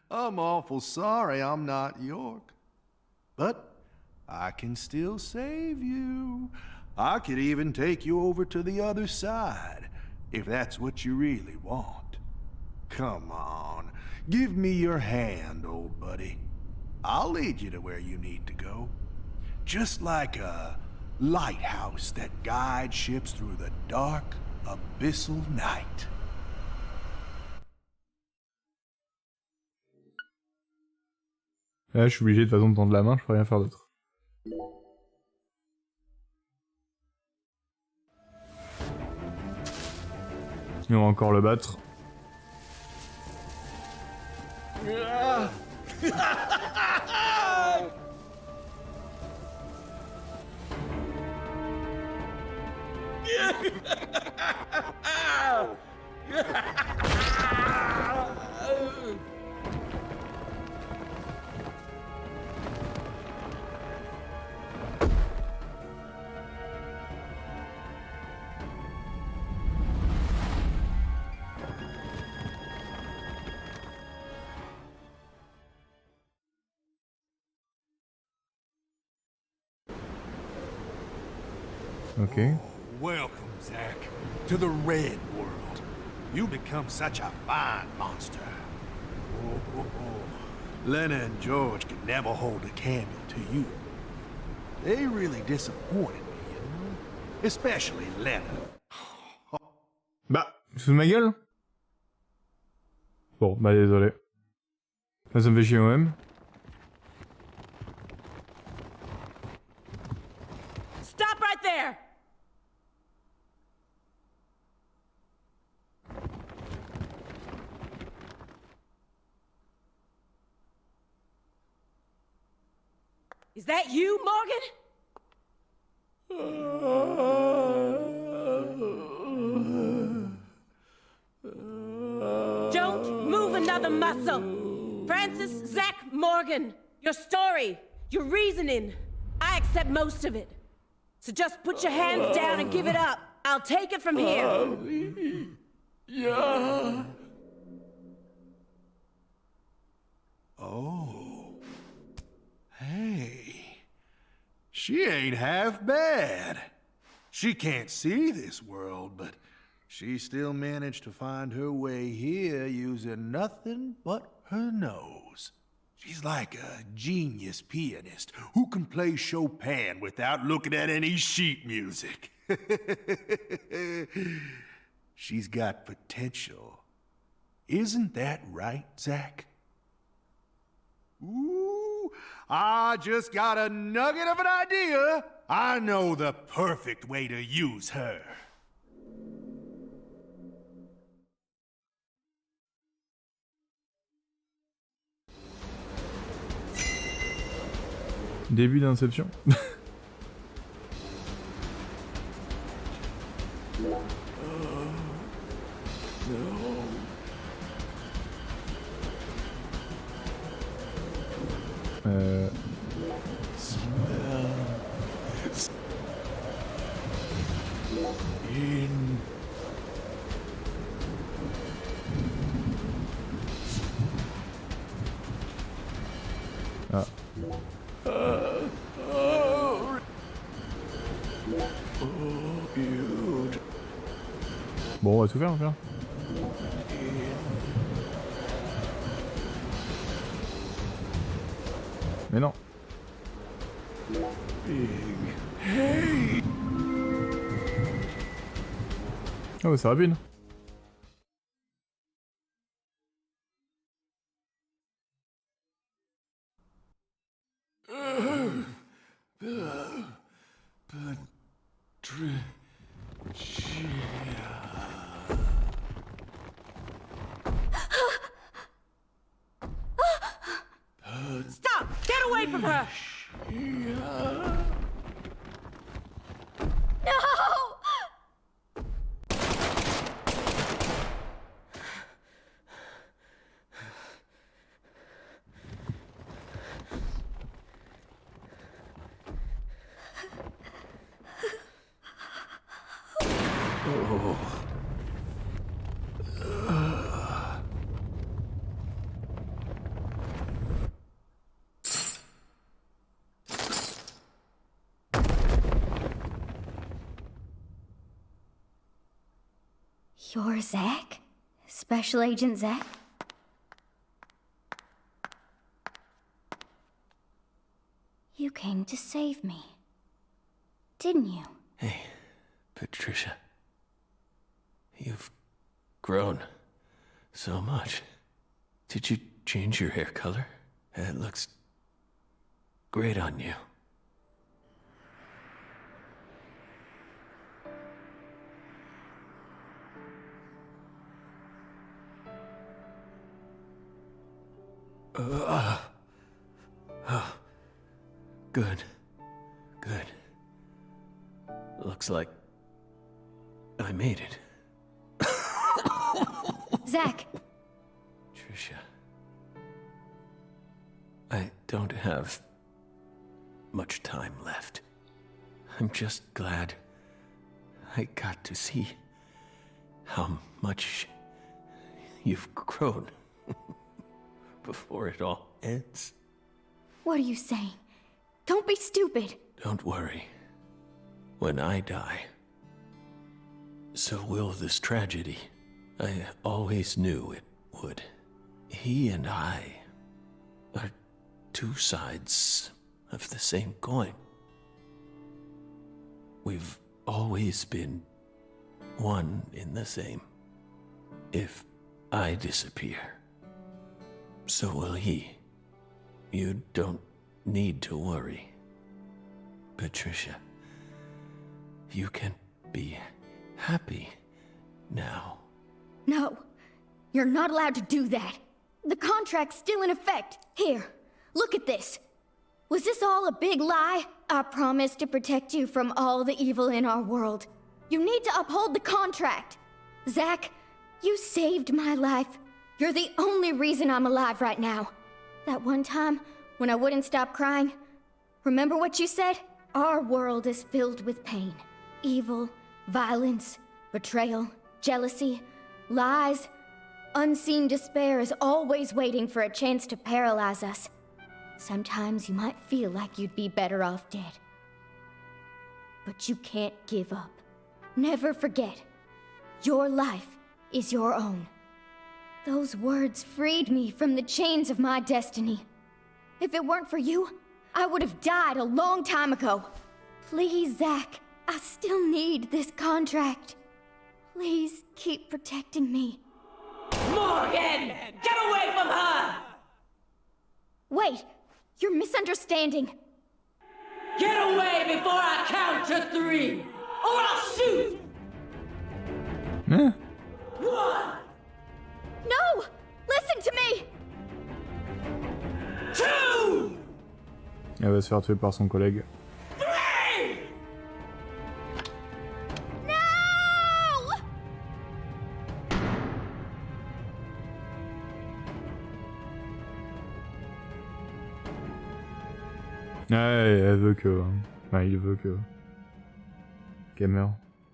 I'm awful sorry I'm not York. But I can still save you. I could even take you over to the other side, if that's what you really want. Come on, give me your hand, old buddy. I'll lead you to where you need to go. Just like a lighthouse that guides ships through the dark, abyssal night. Là, je suis obligé de toute façon de tendre la main, je peux rien faire d'autre. Et on va encore le battre. Ok. Welcome, Zach, to the Red World. You become such a fine monster. Lena and George could never hold a candle to you. They really disappointed me, you know? Especially Lena. Bah, tu te fous de ma gueule? Bon, bah désolé. Ça me fait chier moi-même. Stop right there! Is that you, Morgan? Don't move another muscle. Francis Zach Morgan, your story, your reasoning, I accept most of it. So just put your hands down and give it up. I'll take it from here. Yeah. Oh. Hey. She ain't half bad. She can't see this world, but she still managed to find her way here using nothing but her nose. She's like a genius pianist who can play Chopin without looking at any sheet music. She's got potential. Isn't that right, Zach? Ooh, I just got a nugget of an idea. I know the perfect way to use her. Début d'Inception. Ah. Bon, on va tout faire, Mais non. Oh, c'est rapide. Stop! Get away from her! No! You're Zach? Special Agent Zach? You came to save me, didn't you? Hey, Patricia. You've grown so much. Did you change your hair color? It looks great on you. Good. Good. Looks like I made it. Zach! Tricia. I don't have much time left. I'm just glad I got to see how much you've grown before it all ends. What are you saying? Don't be stupid. Don't worry. When I die, so will this tragedy. I always knew it would. He and I are two sides of the same coin. We've always been one in the same. If I disappear, so will he. You don't need to worry. Patricia, you can be happy now. No, you're not allowed to do that. The contract's still in effect. Here, look at this. Was this all a big lie? I promised to protect you from all the evil in our world. You need to uphold the contract. Zach, you saved my life. You're the only reason I'm alive right now. That one time, when I wouldn't stop crying, remember what you said? Our world is filled with pain. Evil, violence, betrayal, jealousy, lies. Unseen despair is always waiting for a chance to paralyze us. Sometimes you might feel like you'd be better off dead. But you can't give up. Never forget. Your life is your own. Those words freed me from the chains of my destiny. If it weren't for you, I would have died a long time ago. Please, Zach, I still need this contract. Please keep protecting me. Morgan! Get away from her! Wait, you're misunderstanding. Get away before I count to 3, or I'll shoot! Hein? 1, No! Listen to me! 2, Elle va se faire tuer par son collègue. 3! No! Ouais, elle veut que... Enfin, il veut que... qu'elle meure.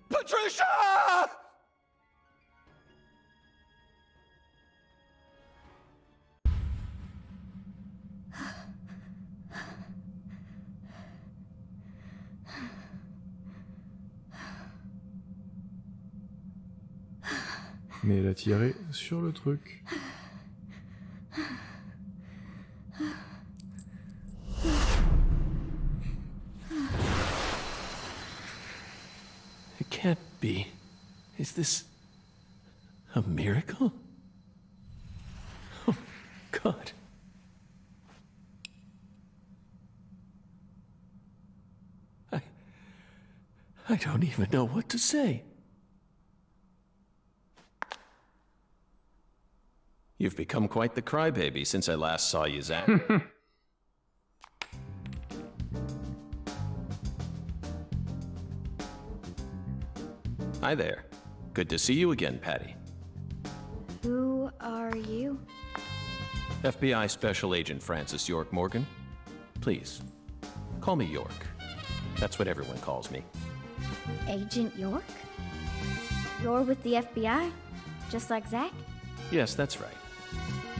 Patricia! Mais elle a tiré sur le truc. It can't be. Is this a miracle? Oh, God. I don't even know what to say. You've become quite the crybaby since I last saw you, Zach. Hi there. Good to see you again, Patty. Who are you? FBI Special Agent Francis York Morgan. Please, call me York. That's what everyone calls me. Agent York? You're with the FBI? Just like Zach? Yes, that's right.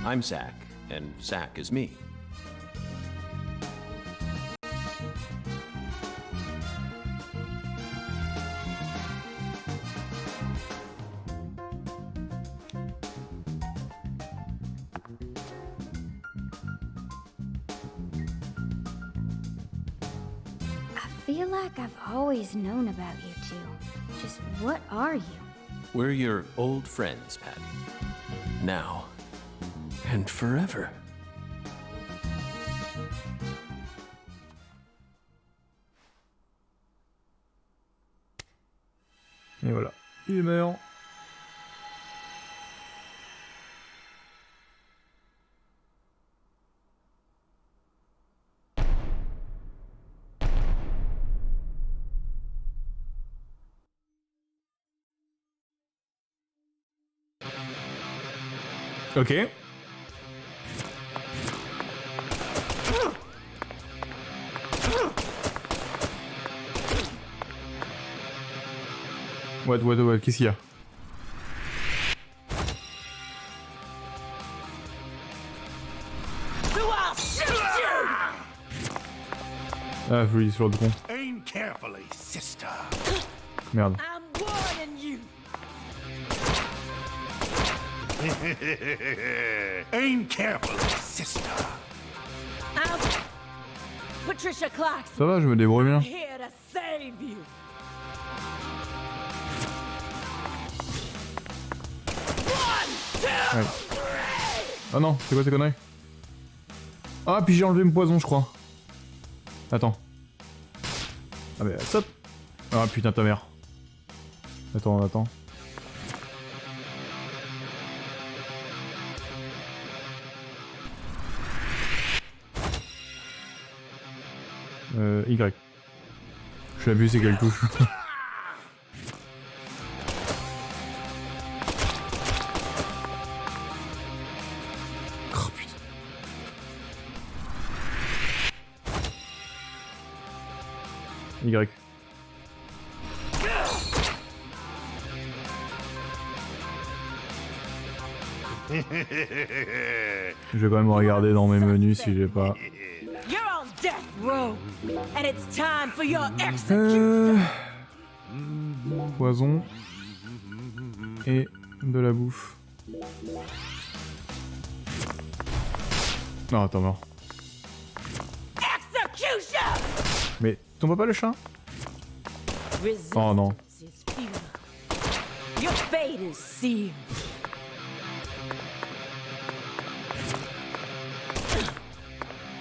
I'm Zach, and Zach is me. I feel like I've always known about you two. Just what are you? We're your old friends, Patty. Now and forever. Et voilà, il meurt. Ok. Ouais, qu'est-ce qu'il y a? Ah, je lui sur le tronc. Aim carefully, sister. Merde. I'm warning you! Aim carefully, sister. I'm Patricia Clarkson. Ça va, je me débrouille bien. Here to save you. Ouais. Oh non, c'est quoi ces conneries? Ah, puis j'ai enlevé mon poison, je crois. Attends. Ah mais stop. Ah putain ta mère. Attends. Y. Je suis abusé, c'est quelle touche? Oh putain. Y. Je vais quand même regarder dans mes menus si j'ai pas. You're on death row, and it's time for your execution. Poison et de la bouffe. Non, attends, mort. Mais tombe pas le chat? Oh non. Resistance is futile. Your fate is sealed.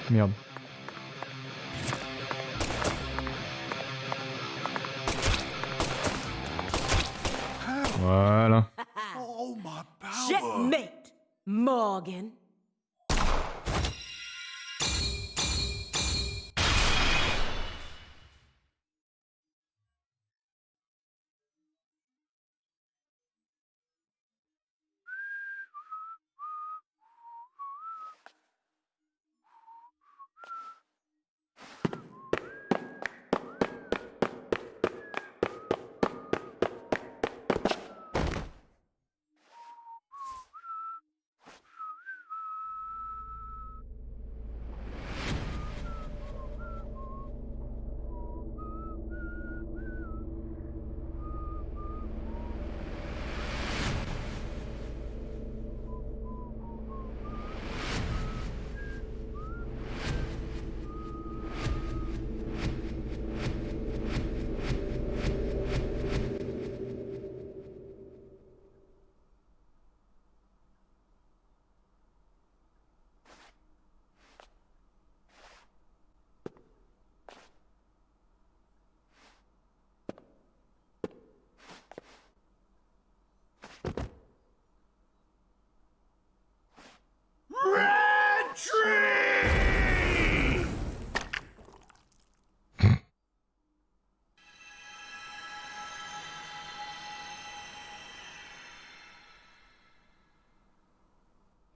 Merde. Voilà. Oh, my power! Checkmate, Morgan. Red tree!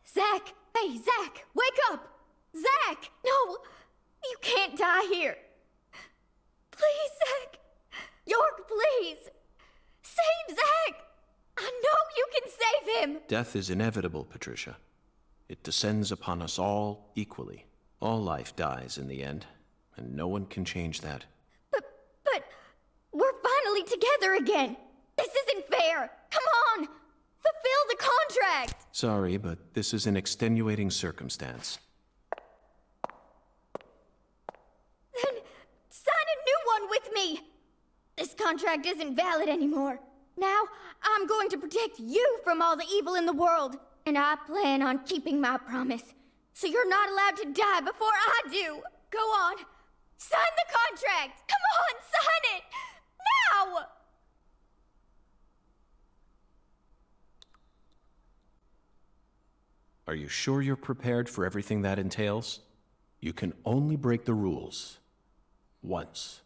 Zach! Hey, Zach! Wake up! Zach! No! You can't die here! Please, Zach! York, please! Save Zach! I know you can save him! Death is inevitable, Patricia. It descends upon us all equally. All life dies in the end, and no one can change that. But we're finally together again! This isn't fair! Come on! Fulfill the contract! Sorry, but this is an extenuating circumstance. Then sign a new one with me! This contract isn't valid anymore. Now, I'm going to protect you from all the evil in the world. And I plan on keeping my promise. So you're not allowed to die before I do. Go on. Sign the contract. Come on, sign it. Now! Are you sure you're prepared for everything that entails? You can only break the rules once.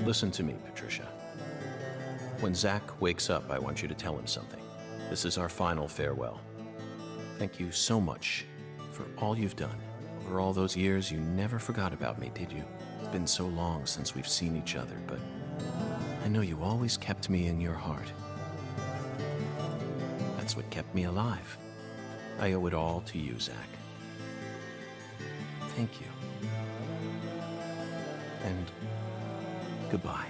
Listen to me, Patricia. When Zach wakes up, I want you to tell him something. This is our final farewell. Thank you so much for all you've done. Over all those years, you never forgot about me, did you? It's been so long since we've seen each other, but I know you always kept me in your heart. That's what kept me alive. I owe it all to you, Zach. Thank you. And goodbye.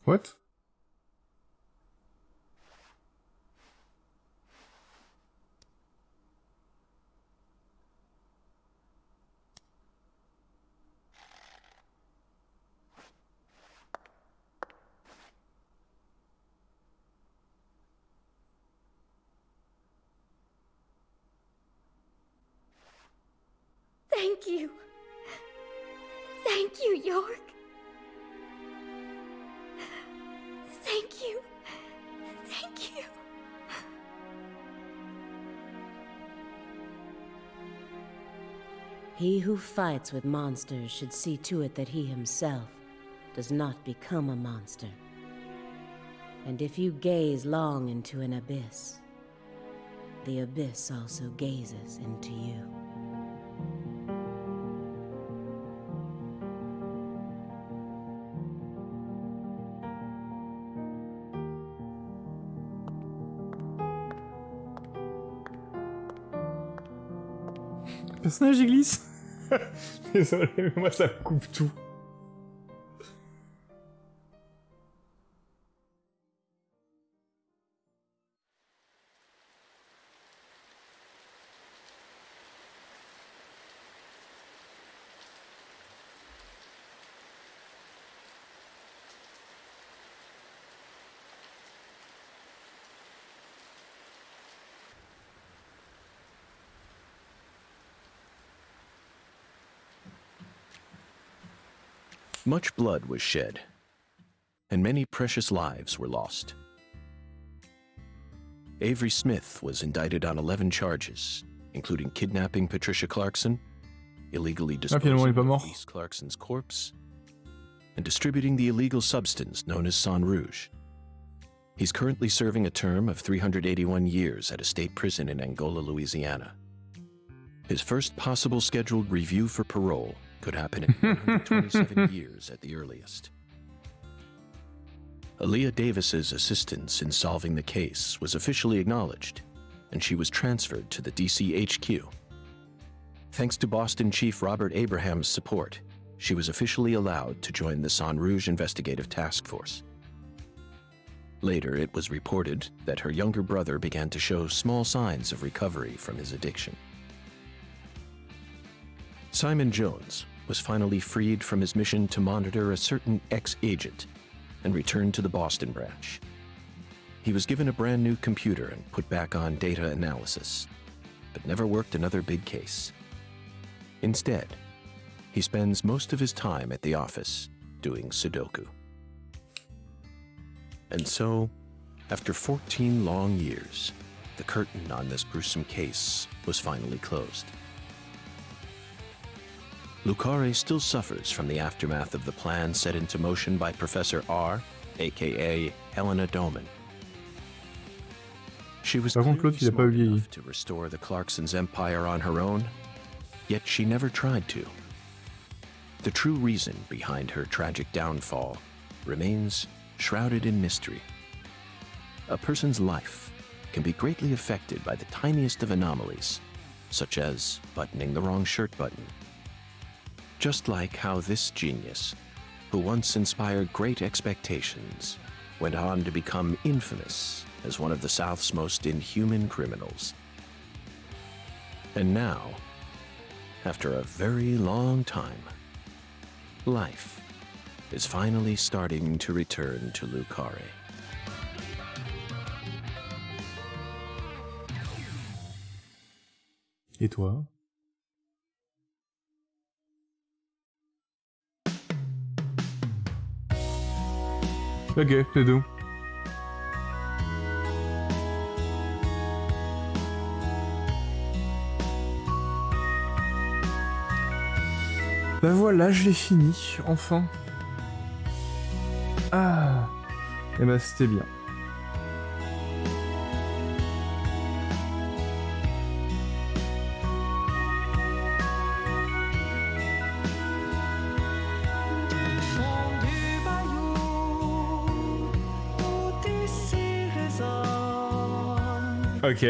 What? Thank you. Thank you, York. Thank you. Thank you. He who fights with monsters should see to it that he himself does not become a monster. And if you gaze long into an abyss, the abyss also gazes into you. Le personnage il glisse. Désolé, mais moi ça me coupe tout. Much blood was shed, and many precious lives were lost. Avery Smith was indicted on 11 charges, including kidnapping Patricia Clarkson, illegally disposing of Elise Clarkson's corpse, and distributing the illegal substance known as Sang Rouge. He's currently serving a term of 381 years at a state prison in Angola, Louisiana. His first possible scheduled review for parole could happen in 127 years at the earliest. Aaliyah Davis's assistance in solving the case was officially acknowledged, and she was transferred to the DC HQ. Thanks to Boston Chief Robert Abraham's support, she was officially allowed to join the Sang Rouge Investigative Task Force. Later, it was reported that her younger brother began to show small signs of recovery from his addiction. Simon Jones was finally freed from his mission to monitor a certain ex-agent and returned to the Boston branch. He was given a brand new computer and put back on data analysis, but never worked another big case. Instead, he spends most of his time at the office doing Sudoku. And so, after 14 long years, the curtain on this gruesome case was finally closed. Lucare still suffers from the aftermath of the plan set into motion by Professor R, aka Helena Doman. She was clearly smart enough to restore the Clarksons' empire on her own, yet she never tried to. The true reason behind her tragic downfall remains shrouded in mystery. A person's life can be greatly affected by the tiniest of anomalies, such as buttoning the wrong shirt button. Just like how this genius, who once inspired great expectations, went on to become infamous as one of the South's most inhuman criminals. And now, after a very long time, life is finally starting to return to Lucare. Et toi? Ok, c'est tout. Ben voilà, je l'ai fini, enfin. Ah. Et ben c'était bien. Ok.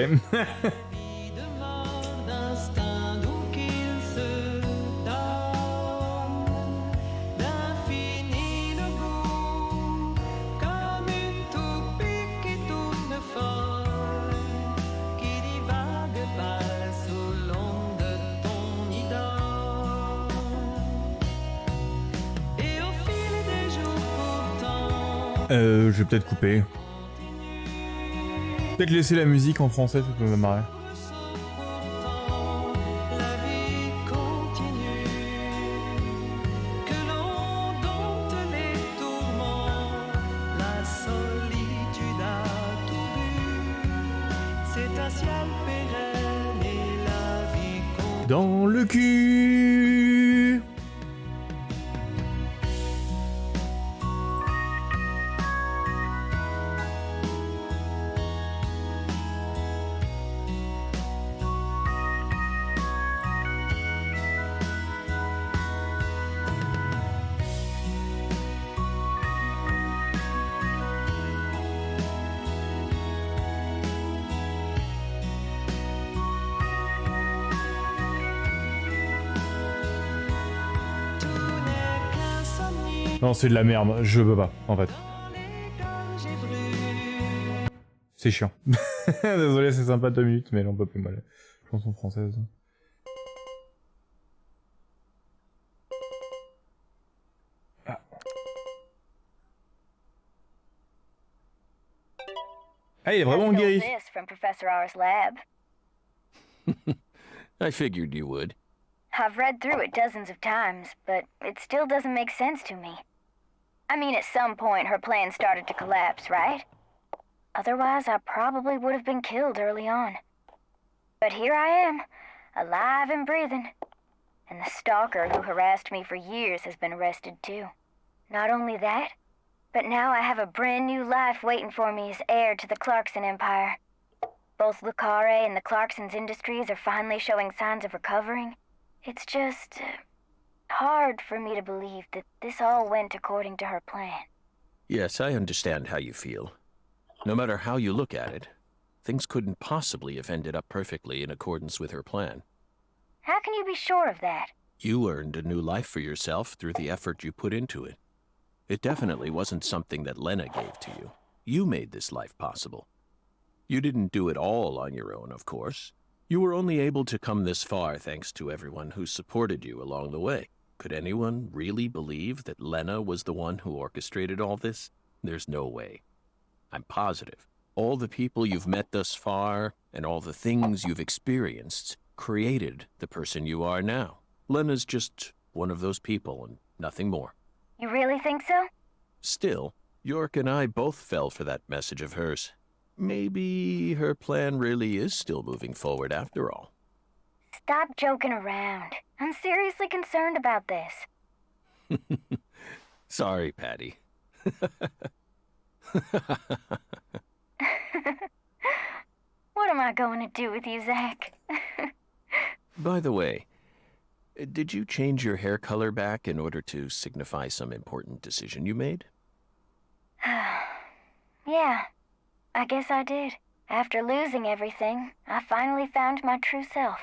Je vais peut-être couper. Peut-être laisser la musique en français, ça peut me marrer. dans le cul. Non, c'est de la merde, je peux pas, en fait. C'est chiant. Désolé, c'est sympa 2 minutes, mais là on peut plus mal. Chanson française. Ah. Ah, il est vraiment guéri. This from Professor R's lab. I figured you would. I've read through it dozens of times, but it still doesn't make sense to me. I mean, at some point her plan started to collapse, right? Otherwise, I probably would have been killed early on. But here I am, alive and breathing. And the stalker who harassed me for years has been arrested too. Not only that, but now I have a brand new life waiting for me as heir to the Clarkson Empire. Both Lucare and the Clarkson's industries are finally showing signs of recovering. It's just hard for me to believe that this all went according to her plan. Yes, I understand how you feel. No matter how you look at it, things couldn't possibly have ended up perfectly in accordance with her plan. How can you be sure of that? You earned a new life for yourself through the effort you put into it. It definitely wasn't something that Lena gave to you. You made this life possible. You didn't do it all on your own, of course. You were only able to come this far thanks to everyone who supported you along the way. Could anyone really believe that Lena was the one who orchestrated all this? There's no way. I'm positive. All the people you've met thus far, and all the things you've experienced, created the person you are now. Lena's just one of those people, and nothing more. You really think so? Still, York and I both fell for that message of hers. Maybe her plan really is still moving forward after all. Stop joking around. I'm seriously concerned about this. Sorry, Patty. What am I going to do with you, Zach? By the way, did you change your hair color back in order to signify some important decision you made? Yeah, I guess I did. After losing everything, I finally found my true self.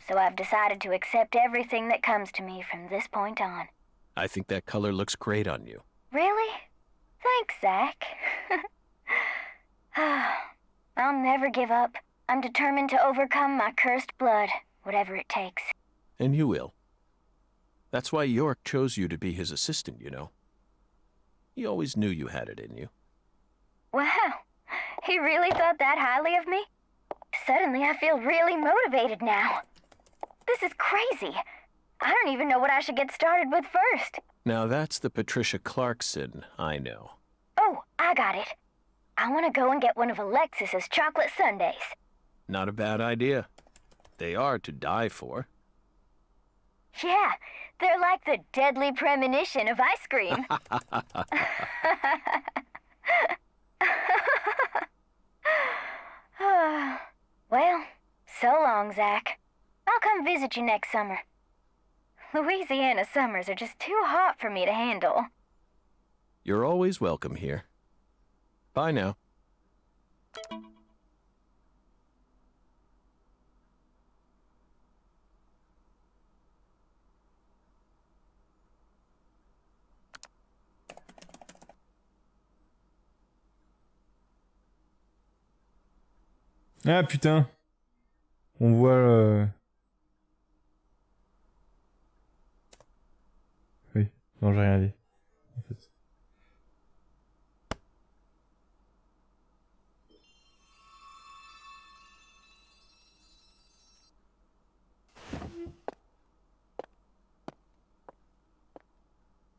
So I've decided to accept everything that comes to me from this point on. I think that color looks great on you. Really? Thanks, Zach. I'll never give up. I'm determined to overcome my cursed blood, whatever it takes. And you will. That's why York chose you to be his assistant, you know. He always knew you had it in you. Wow, he really thought that highly of me? Suddenly I feel really motivated now. This is crazy. I don't even know what I should get started with first. Now that's the Patricia Clarkson I know. Oh, I got it. I want to go and get one of Alexis's chocolate sundaes. Not a bad idea. They are to die for. Yeah, they're like the Deadly Premonition of ice cream. Well, so long, Zach. I'll come visit you next summer. Louisiana summers are just too hot for me to handle. You're always welcome here. Bye now. Ah putain. On voit... Oui, non j'ai rien dit. En fait.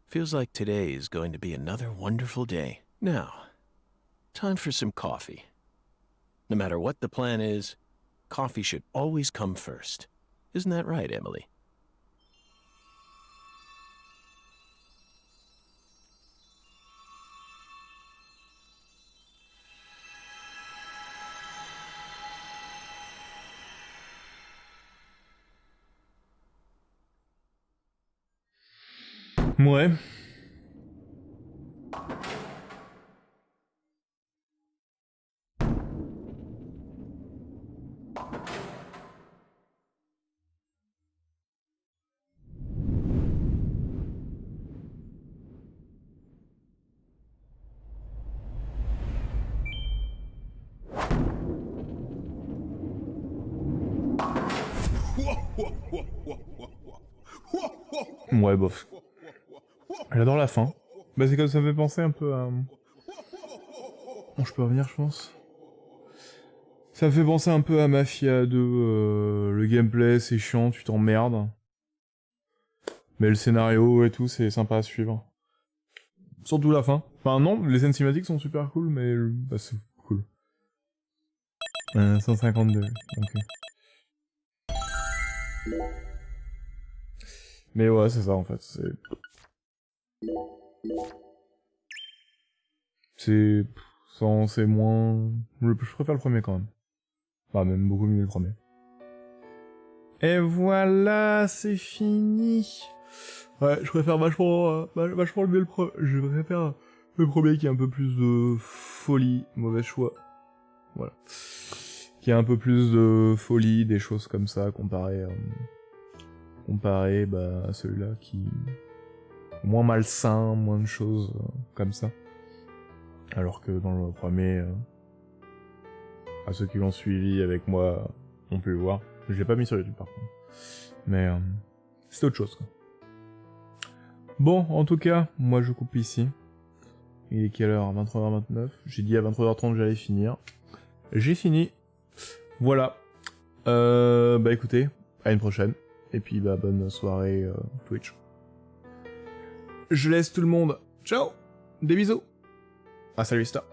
Feels like today is going to be another wonderful day. Now, time for some coffee. No matter what the plan is, coffee should always come first. Isn't that right, Emily? Ouais. Ouais, bof. J'adore la fin. Bah c'est comme ça me fait penser un peu à... Bon, je peux revenir, je pense. Ça me fait penser un peu à Mafia 2, le gameplay c'est chiant, tu t'emmerdes. Mais le scénario et tout, c'est sympa à suivre. Surtout la fin. Enfin non, les scènes cinématiques sont super cool, mais bah, c'est cool. 152, ok. Mais ouais, c'est ça en fait, c'est moins... Je préfère le premier quand même. Bah même beaucoup mieux le premier. Et voilà, c'est fini. Ouais, je préfère vachement le mieux je préfère le premier qui a un peu plus de folie, mauvais choix. Voilà. Qui a un peu plus de folie, des choses comme ça, comparé bah, à celui-là qui... moins malsain, moins de choses comme ça. Alors que dans le premier, à ceux qui l'ont suivi avec moi ont pu le voir. Je l'ai pas mis sur YouTube par contre. Mais c'est autre chose quoi. Bon, en tout cas, moi je coupe ici. Il est quelle heure? 23h29. J'ai dit à 23h30 que j'allais finir. J'ai fini. Voilà. Bah écoutez, à une prochaine. Et puis bah bonne soirée Twitch. Je laisse tout le monde. Ciao. Des bisous. À salut, Star.